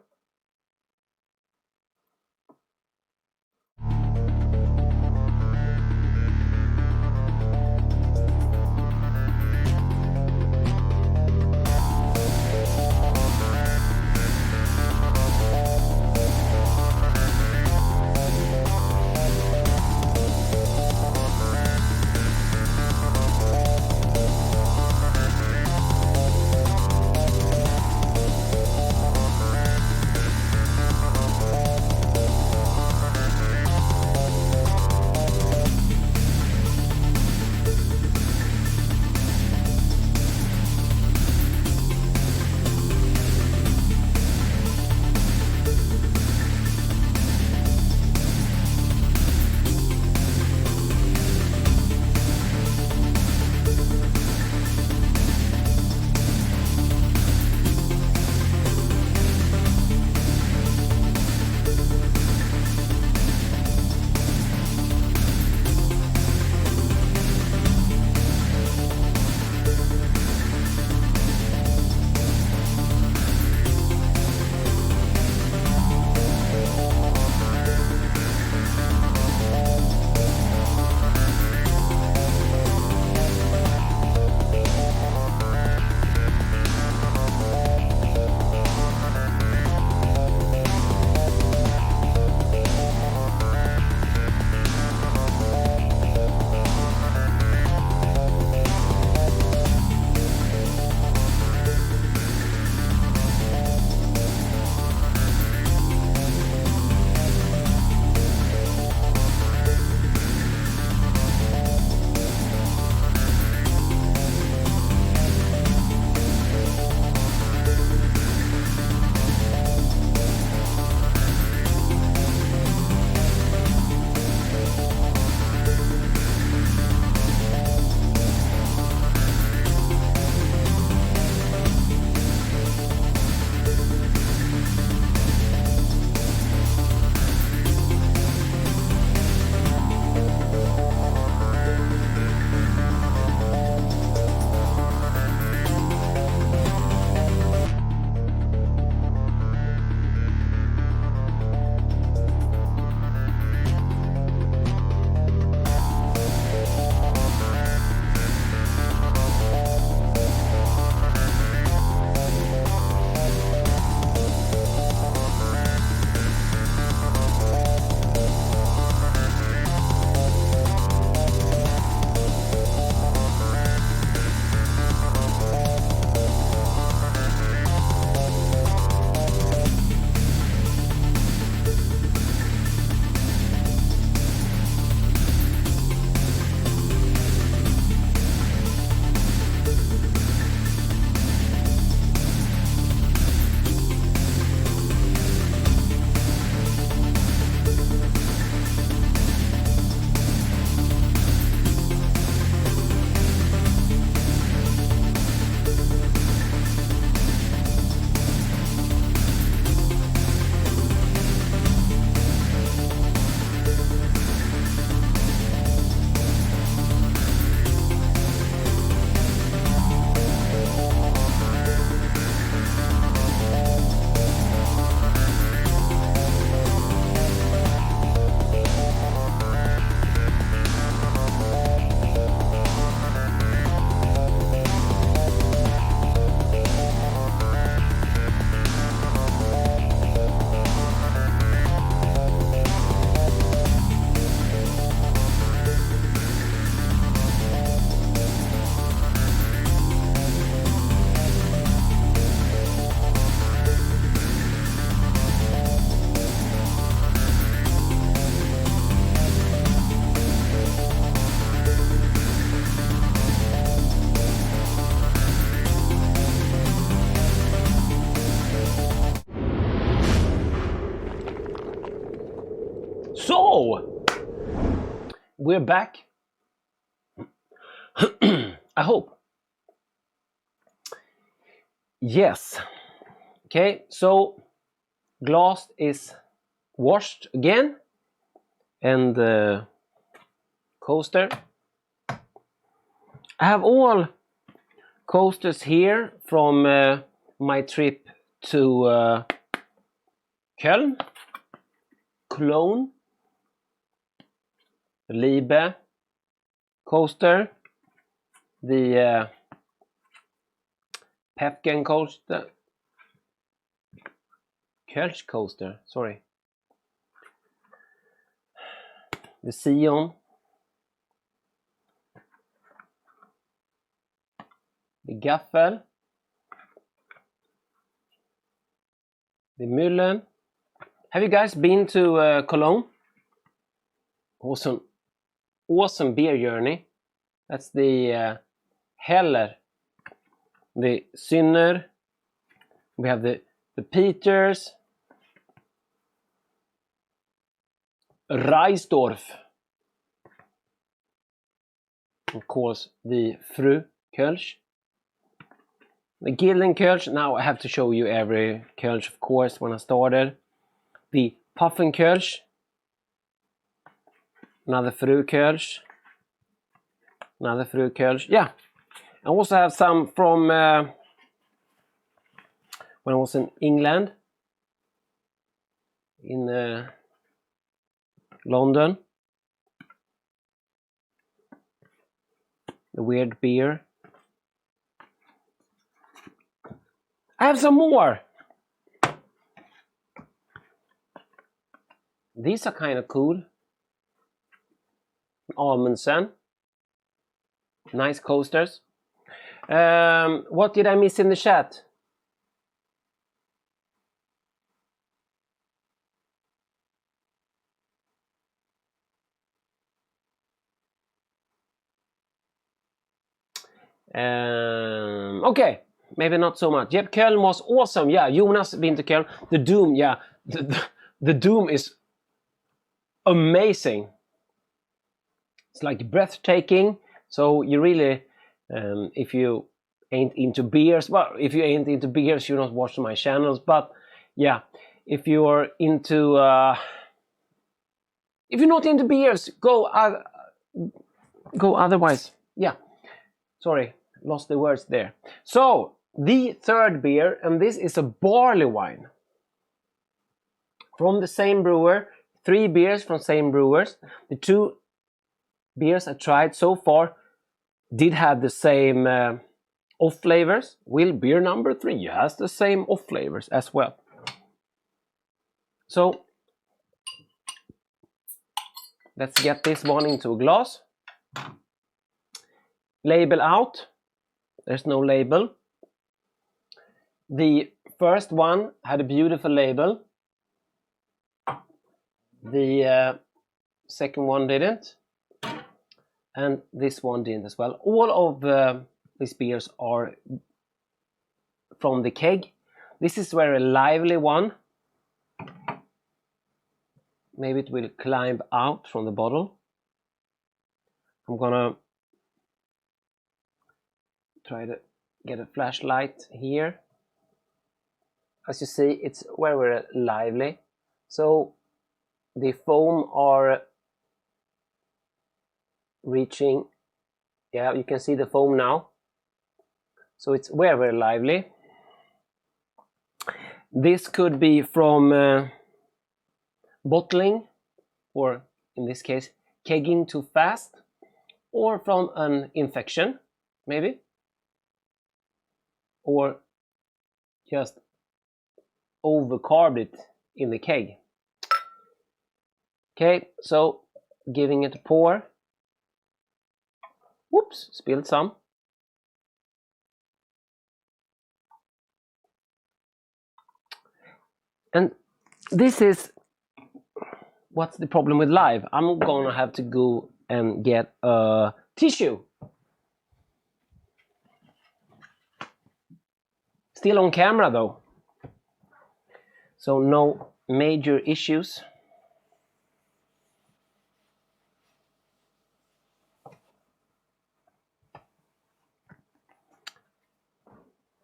So, we're back. I hope. Yes. Okay, so glass is washed again, and the coaster. I have all coasters here from my trip to Köln, Cologne, Liebe coaster, the Pepken coaster, Kölsch coaster, sorry, the Sion, the Gaffel, the Müllen. Have you guys been to Cologne? Awesome beer journey. That's the Heller, the Synner. We have the Peters, Reisdorf, of course the Fru Kölsch, the Gilden Kölsch. Now I have to show you every Kölsch, of course, when I started. The Puffen Kölsch, another Fru Kölsch, another Fru Kölsch. Yeah, I also have some from when I was in England, in London. The weird beer. I have some more. These are kind of cool. Amundsen. Nice coasters. What did I miss in the chat? Okay, maybe not so much. Yep, Köln was awesome. Yeah, Jonas been to Köln. The Doom, yeah, the Doom is amazing. It's like breathtaking. So you really, if you ain't into beers, well, if you ain't into beers, you're not watching my channels. But yeah, if you're into, if you're not into beers, go otherwise. Yeah. Sorry, lost the words there. So, the third beer, and this is a barley wine. From the same brewer, 3 beers from same brewers. The 2 beers I tried so far did have the same off flavors. Will beer number 3 has the same off flavors as well. So, let's get this one into a glass. Label out. There's no label. The first one had a beautiful label. The second one didn't. And this one didn't as well. All of these beers are from the keg. This is very lively one. Maybe it will climb out from the bottle. I'm gonna try to get a flashlight here. As you see, it's very lively. So the foam are reaching, yeah, you can see the foam now. So it's very lively. This could be from bottling, or in this case, kegging too fast, or from an infection, maybe, or just overcarbed it in the keg. Okay, so giving it a pour. Whoops, spilled some. And this is what's the problem with live. I'm gonna have to go and get a tissue. Still on camera though. So no major issues.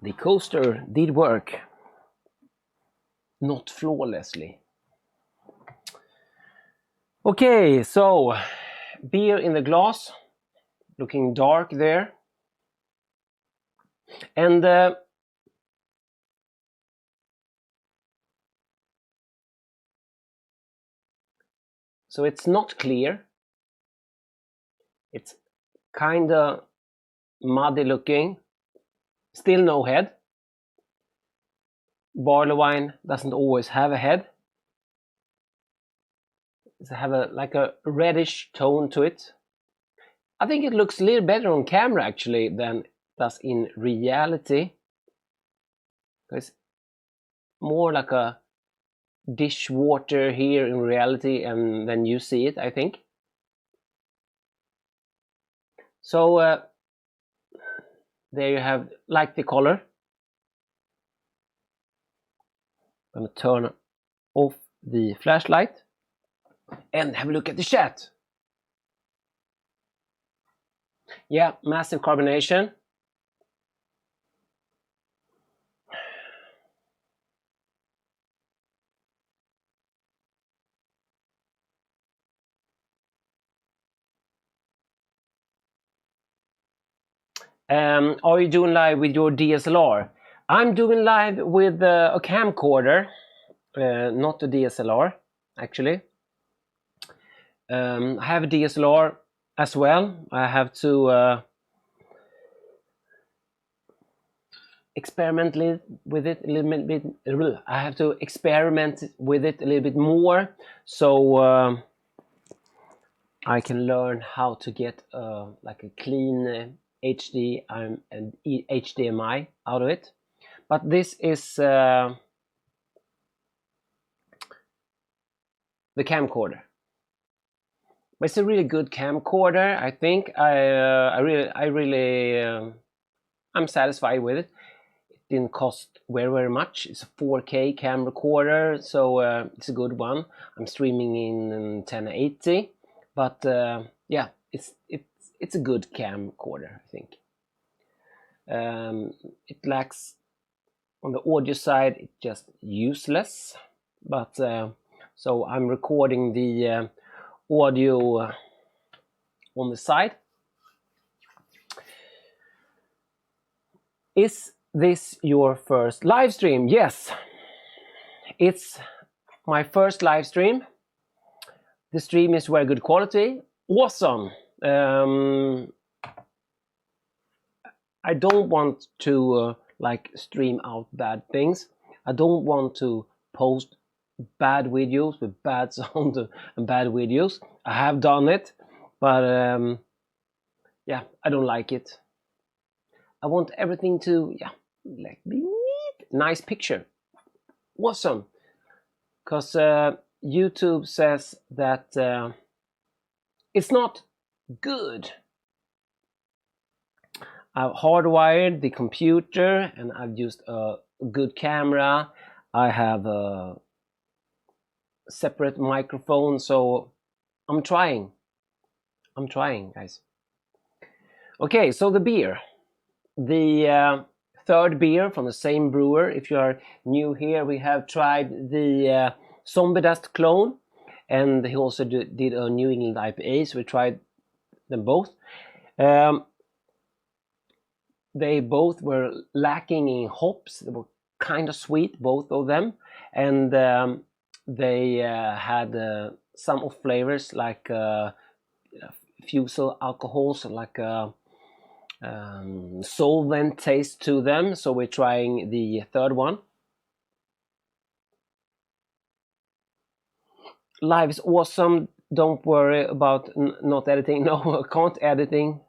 The coaster did work, not flawlessly. Okay, so beer in the glass, looking dark there. And so it's not clear. It's kind of muddy looking. Still no head. Barley wine doesn't always have a head. It has like a reddish tone to it. I think it looks a little better on camera actually than it does in reality. It's more like a dishwater here in reality, and then you see it, I think. So there you have, like the color. I'm going to turn off the flashlight and have a look at the chat. Yeah, massive carbonation. Are you doing live with your DSLR? I'm doing live with a camcorder, not a DSLR, actually. I have a DSLR as well. I have to experiment with it a little bit. I have to experiment with it a little bit more, so I can learn how to get like a clean HD and HDMI out of it. But this is the camcorder. But it's a really good camcorder. I think I'm satisfied with it. It didn't cost very much. It's a 4K cam recorder, so it's a good one. I'm streaming in 1080, but yeah, it's a good camcorder, I think. It lacks on the audio side. It's just useless, but so I'm recording the audio on the side. Is this your first live stream? Yes, it's my first live stream. The stream is very good quality. Awesome. I don't want to like stream out bad things. I don't want to post bad videos with bad sound and bad videos. I have done it, but yeah, I don't like it. I want everything to like be neat, nice picture, awesome. Because YouTube says that it's not good. I've hardwired the computer and I've used a good camera. I have a separate microphone, so I'm trying, guys. Okay, so the beer, the third beer from the same brewer. If you are new here, we have tried the Zombie Dust clone, and he also did a New England IPA, so we tried them both. They both were lacking in hops. They were kind of sweet, both of them, and they had some of flavors like fusel alcohols, like solvent taste to them. So we're trying the third one. Live is awesome. Don't worry about not editing. No, I can't editing.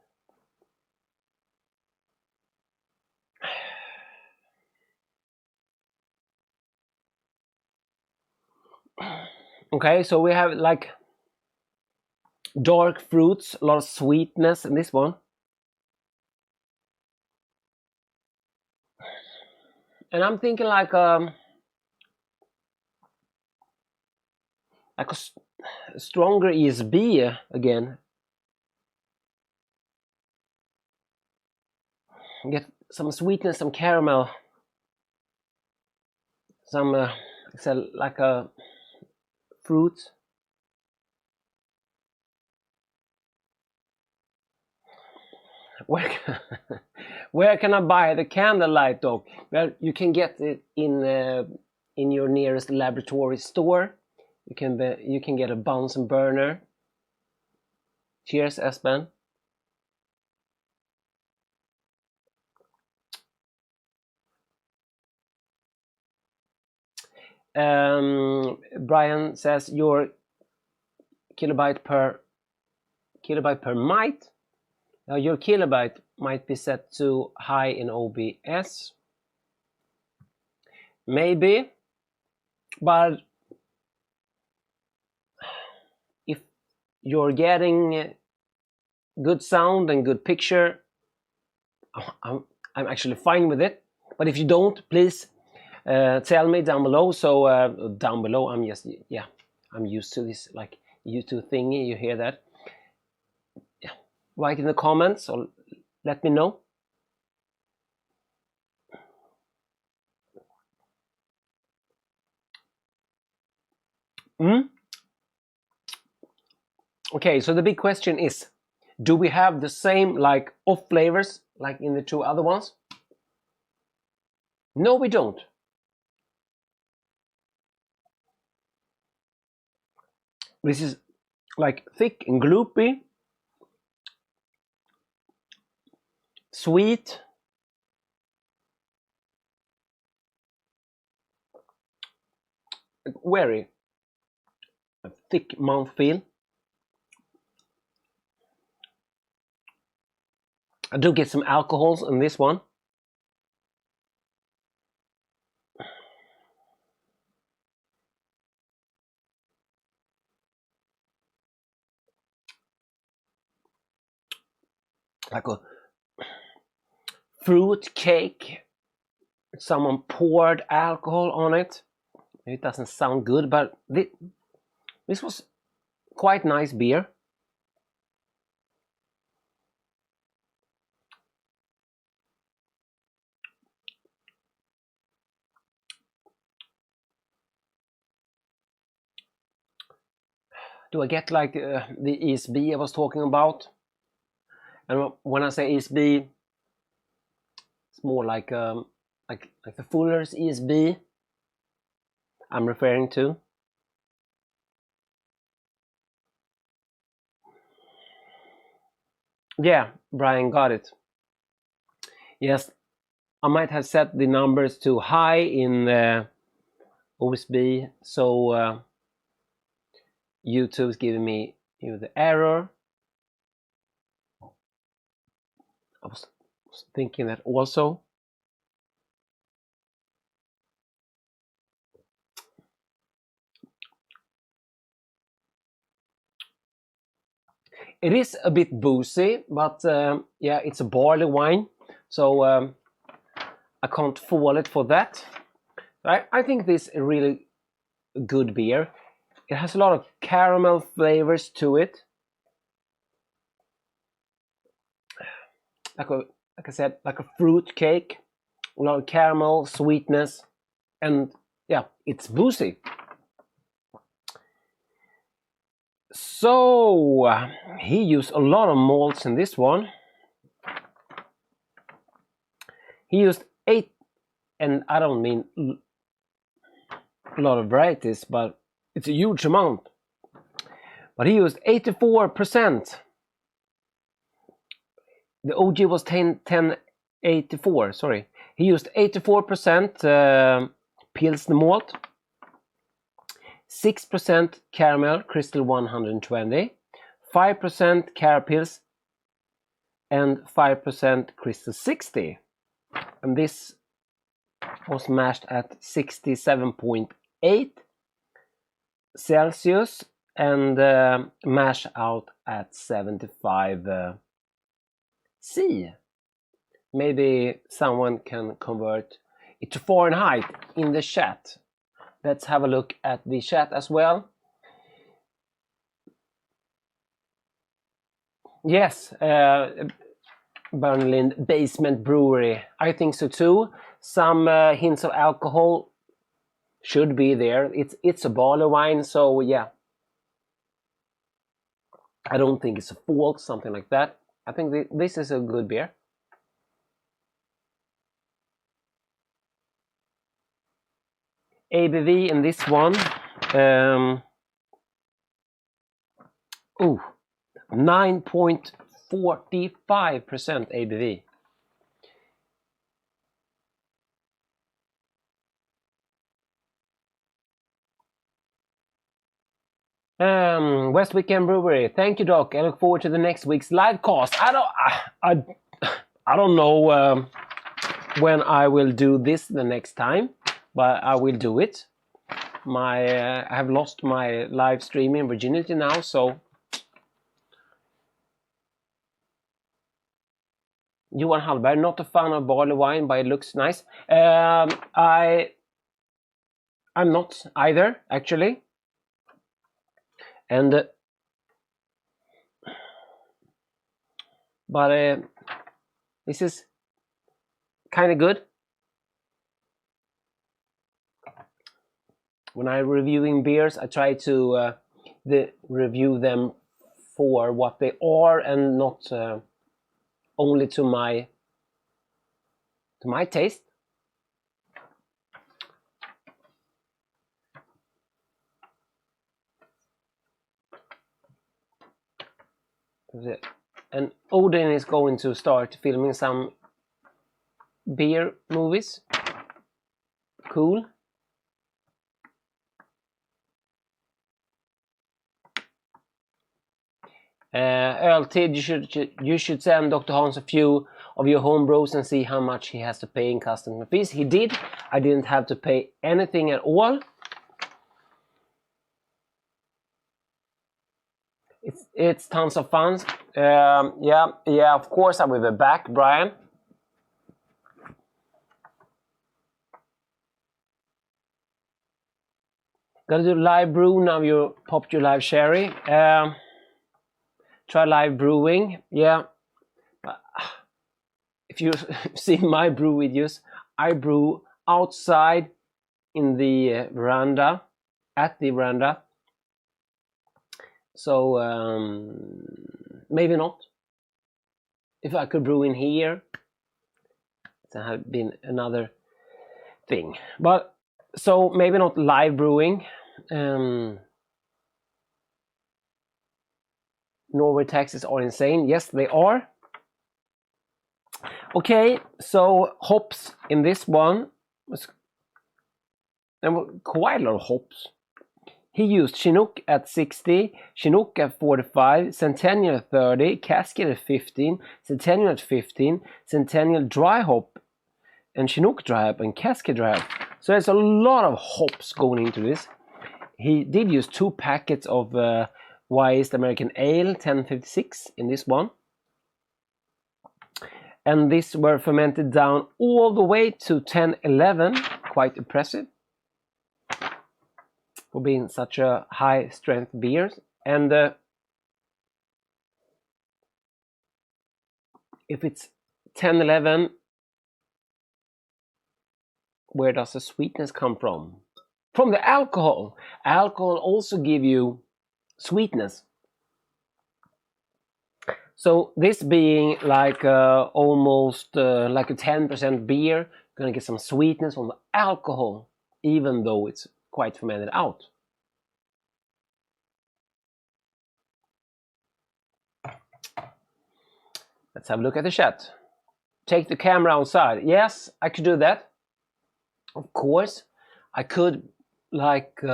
Okay, so we have like dark fruits, a lot of sweetness in this one. And I'm thinking like a stronger ESB again. Get some sweetness, some caramel, some like a fruit. Where can I buy the candlelight dog? Well, you can get it in your nearest laboratory store. You can get a Bunsen burner. Cheers, Espen. Brian says your kilobyte per myte. Now your kilobyte might be set too high in OBS. Maybe, but if you're getting good sound and good picture, I'm actually fine with it. But if you don't, please tell me down below. So down below, I'm used to this like YouTube thingy. You hear that? Yeah, write in the comments or let me know. Okay, so the big question is, do we have the same like off flavors like in the two other ones? No, we don't. This is like thick and gloopy, sweet, very thick mouthfeel. I do get some alcohols in this one. Like a fruit cake. Someone poured alcohol on it. It doesn't sound good, but this was quite nice beer. Do I get like the ESB I was talking about? And when I say ESB, it's more like the Fuller's ESB I'm referring to. Yeah, Brian got it. Yes, I might have set the numbers too high in OSB, so YouTube's giving me the error. I was thinking that also. It is a bit boozy, but yeah, it's a barley wine, so I can't fault it for that. I think this is a really good beer. It has a lot of caramel flavors to it. Like I said, like a fruit cake, a lot of caramel, sweetness, and yeah, it's boozy. So he used a lot of malts in this one. He used 8, and I don't mean a lot of varieties, but it's a huge amount. But he used 84%. The OG was 1084, sorry. He used 84% Pilsner malt, 6% caramel, Crystal 120, 5% Carapils, and 5% Crystal 60. And this was mashed at 67.8 Celsius and mashed out at 75 C. Maybe someone can convert it to Fahrenheit in the chat. Let's have a look at the chat as well. Yes, Berlin Basement Brewery. I think so too. Some hints of alcohol should be there. It's a barley wine, so yeah. I don't think it's a fault, something like that. I think this is a good beer. ABV in this one, 9.45% ABV. West Weekend Brewery. Thank you, Doc. I look forward to the next week's live cast. I don't know when I will do this the next time, but I will do it. I have lost my live streaming virginity now, so Johan Hallberg, not a fan of barley wine, but it looks nice. I'm not either, actually. And but this is kind of good. When I'm reviewing beers, I try to review them for what they are and not only to my taste. And Odin is going to start filming some beer movies. Cool. Öltid, you should send Dr. Hans a few of your homebrews and see how much he has to pay in customer fees. He did. I didn't have to pay anything at all. It's tons of fun. Yeah, of course I will be back, Brian. Gotta do live brew now. You popped your live sherry. Try live brewing. Yeah. If you see my brew videos, I brew outside in the veranda, at the veranda. So maybe not. If I could brew in here, that had been another thing. But so maybe not live brewing. Norway taxes are insane. Yes, they are. Okay, so hops in this one there were quite a lot of hops. He used Chinook at 60, Chinook at 45, Centennial at 30, Cascade at 15, Centennial at 15, Centennial dry hop, and Chinook dry hop, and Cascade dry hop. So there's a lot of hops going into this. He did use 2 packets of Wise American Ale 1056 in this one. And these were fermented down all the way to 1011. Quite impressive for being such a high strength beer. And if it's 1011, where does the sweetness come from? From the alcohol. Alcohol also give you sweetness. So this being like almost like a 10% beer, you're gonna get some sweetness from the alcohol, even though it's quite fermented out. Let's have a look at the chat. Take the camera outside. Yes, I could do that. Of course, I could like get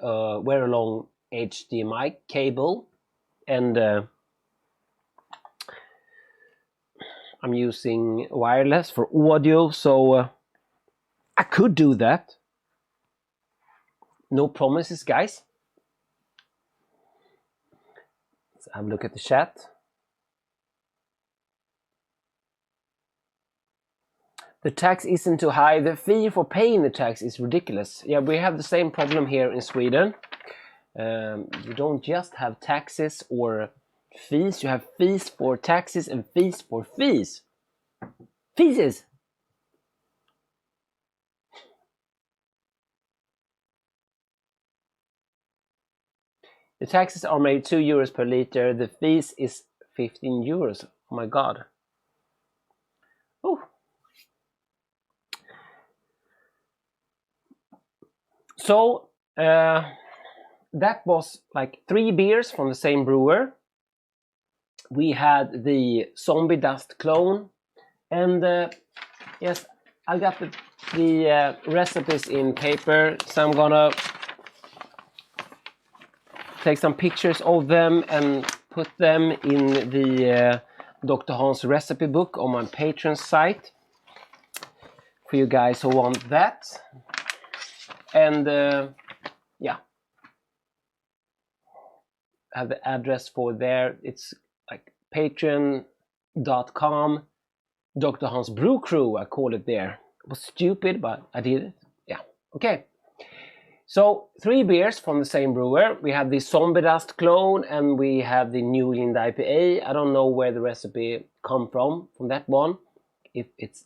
a very long HDMI cable, and I'm using wireless for audio, so I could do that. No promises, guys. Let's have a look at the chat. The tax isn't too high. The fee for paying the tax is ridiculous. Yeah, we have the same problem here in Sweden. You don't just have taxes or Fees, you have fees for taxes and fees for fees. Fees. The taxes are made 2 euros per liter. The fees is 15 euros. Oh my god. Oh. So that was like 3 beers from the same brewer. We had the Zombie Dust clone, and yes, I got the recipes in paper, so I'm gonna take some pictures of them and put them in the DrHans recipe book on my Patreon site for you guys who want that. And yeah, I have the address for there. It's like patreon.com DrHans Brew Crew, I call it there. It was stupid, but I did it. Yeah, okay. So 3 beers from the same brewer. We have the Zombie Dust clone and we have the England IPA. I don't know where the recipe come from that one. If it's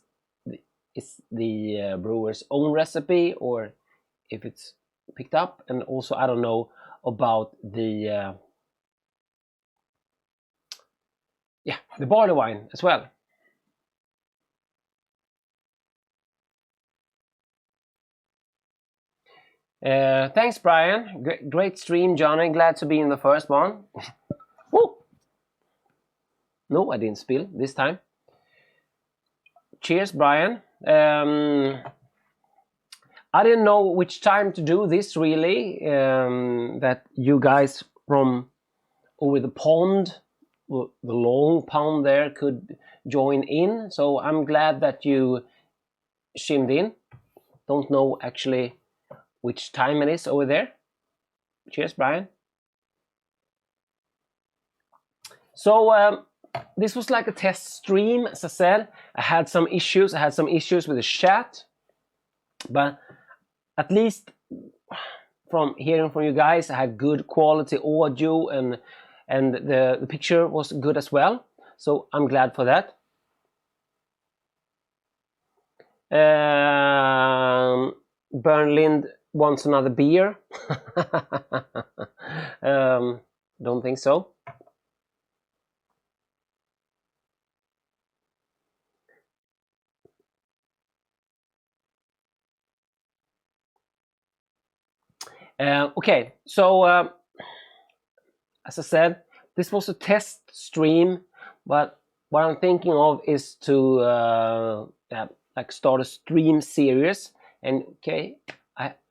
the brewer's own recipe or if it's picked up. And also I don't know about the the barley wine as well. Thanks, Brian. Great stream, Johnny. Glad to be in the first one. Woo! No, I didn't spill this time. Cheers, Brian. I didn't know which time to do this, really. That you guys from over the pond, the long pond there, could join in. So I'm glad that you chimed in. Don't know actually which time it is over there. Cheers, Brian. So this was like a test stream, as I said. I had some issues. I had some issues with the chat, but at least from hearing from you guys, I had good quality audio and the picture was good as well. So I'm glad for that. Bernlind wants another beer. Don't think so. Okay, so as I said, this was a test stream, but what I'm thinking of is to like start a stream series. And okay,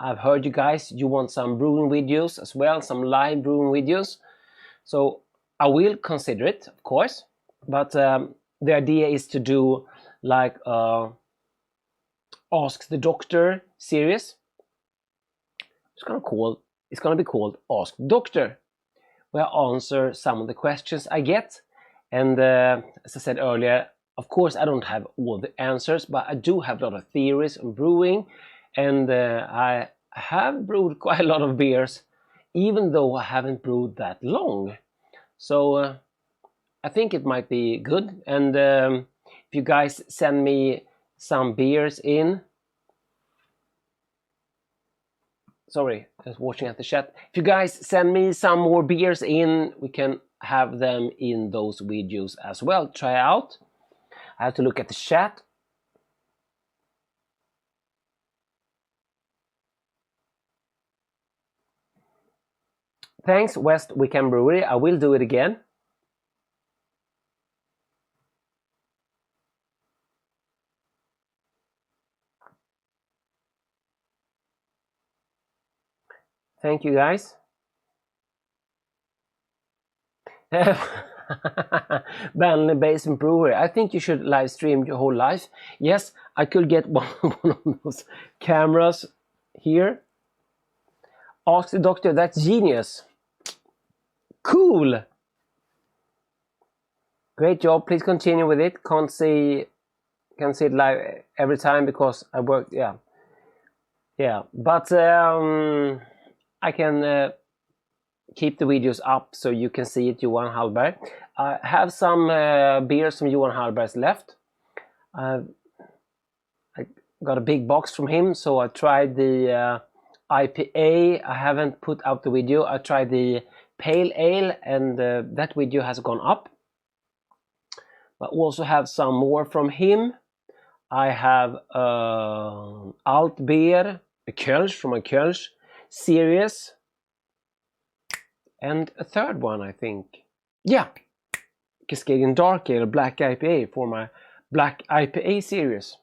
I've heard you guys, you want some brewing videos as well, some live brewing videos. So I will consider it, of course, but the idea is to do like Ask the Doctor series. It's gonna be called Ask Doctor, where I answer some of the questions I get. And as I said earlier, of course I don't have all the answers, but I do have a lot of theories on brewing, and I have brewed quite a lot of beers, even though I haven't brewed that long. So I think it might be good. And if you guys send me some beers in, sorry, I was watching at the chat. If you guys send me some more beers in, we can have them in those videos as well. Try out. I have to look at the chat. Thanks, West Wickham Brewery. I will do it again. Thank you, guys. Burnley Basement Brewery. I think you should live stream your whole life. Yes, I could get one of those cameras here. Ask the Doctor. That's genius. Cool. Great job. Please continue with it. Can't see it live every time because I work. Yeah. But I can keep the videos up so you can see it, Johan Hallberg. I have some beers from Johan Hallberg's left. I got a big box from him, so I tried the IPA. I haven't put out the video. I tried the Pale Ale, and that video has gone up. I also have some more from him. I have Alt Beer, a Kölsch from a Kölsch series, and a third one, I think. Yeah, Cascadian Dark Ale, Black IPA for my Black IPA series.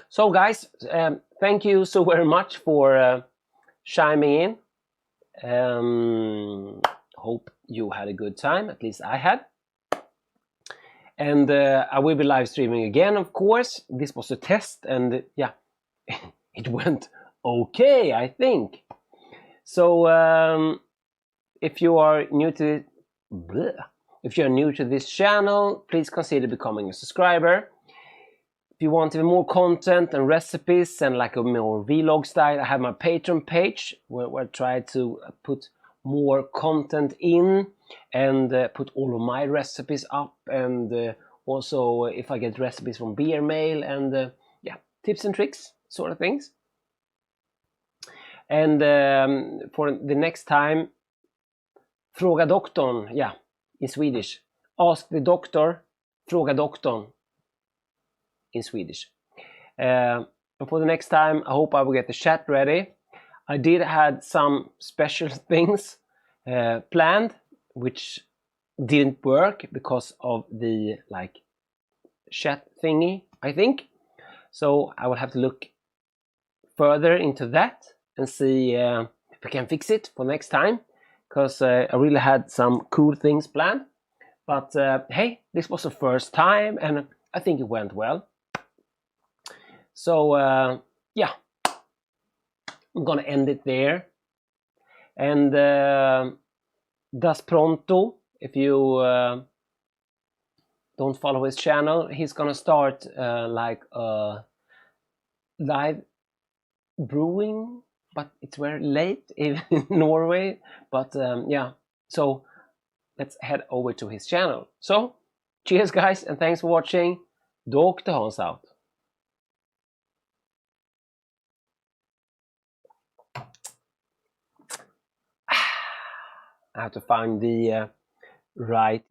So guys, thank you so very much for chiming in. Hope you had a good time, at least I had. And I will be live streaming again, of course. This was a test, and yeah, it went okay, I think. So if you are new to this channel, please consider becoming a subscriber. If you want even more content and recipes and like a more vlog style, I have my Patreon page where I try to put more content in and put all of my recipes up, and also if I get recipes from beer mail and yeah, tips and tricks sort of things. And for the next time, Fråga doktorn, yeah, in Swedish. Ask the doctor, Fråga doktorn in Swedish. And for the next time, I hope I will get the chat ready. I did had some special things planned, which didn't work because of the like chat thingy, I think. So I will have to look further into that and see if I can fix it for next time, because I really had some cool things planned. But hey, this was the first time and I think it went well. So yeah, I'm gonna end it there. And Das Pronto, if you don't follow his channel, he's gonna start like a live brewing, but it's very late in Norway. But yeah, so let's head over to his channel. So cheers guys, and thanks for watching. DrHans out. I have to find the right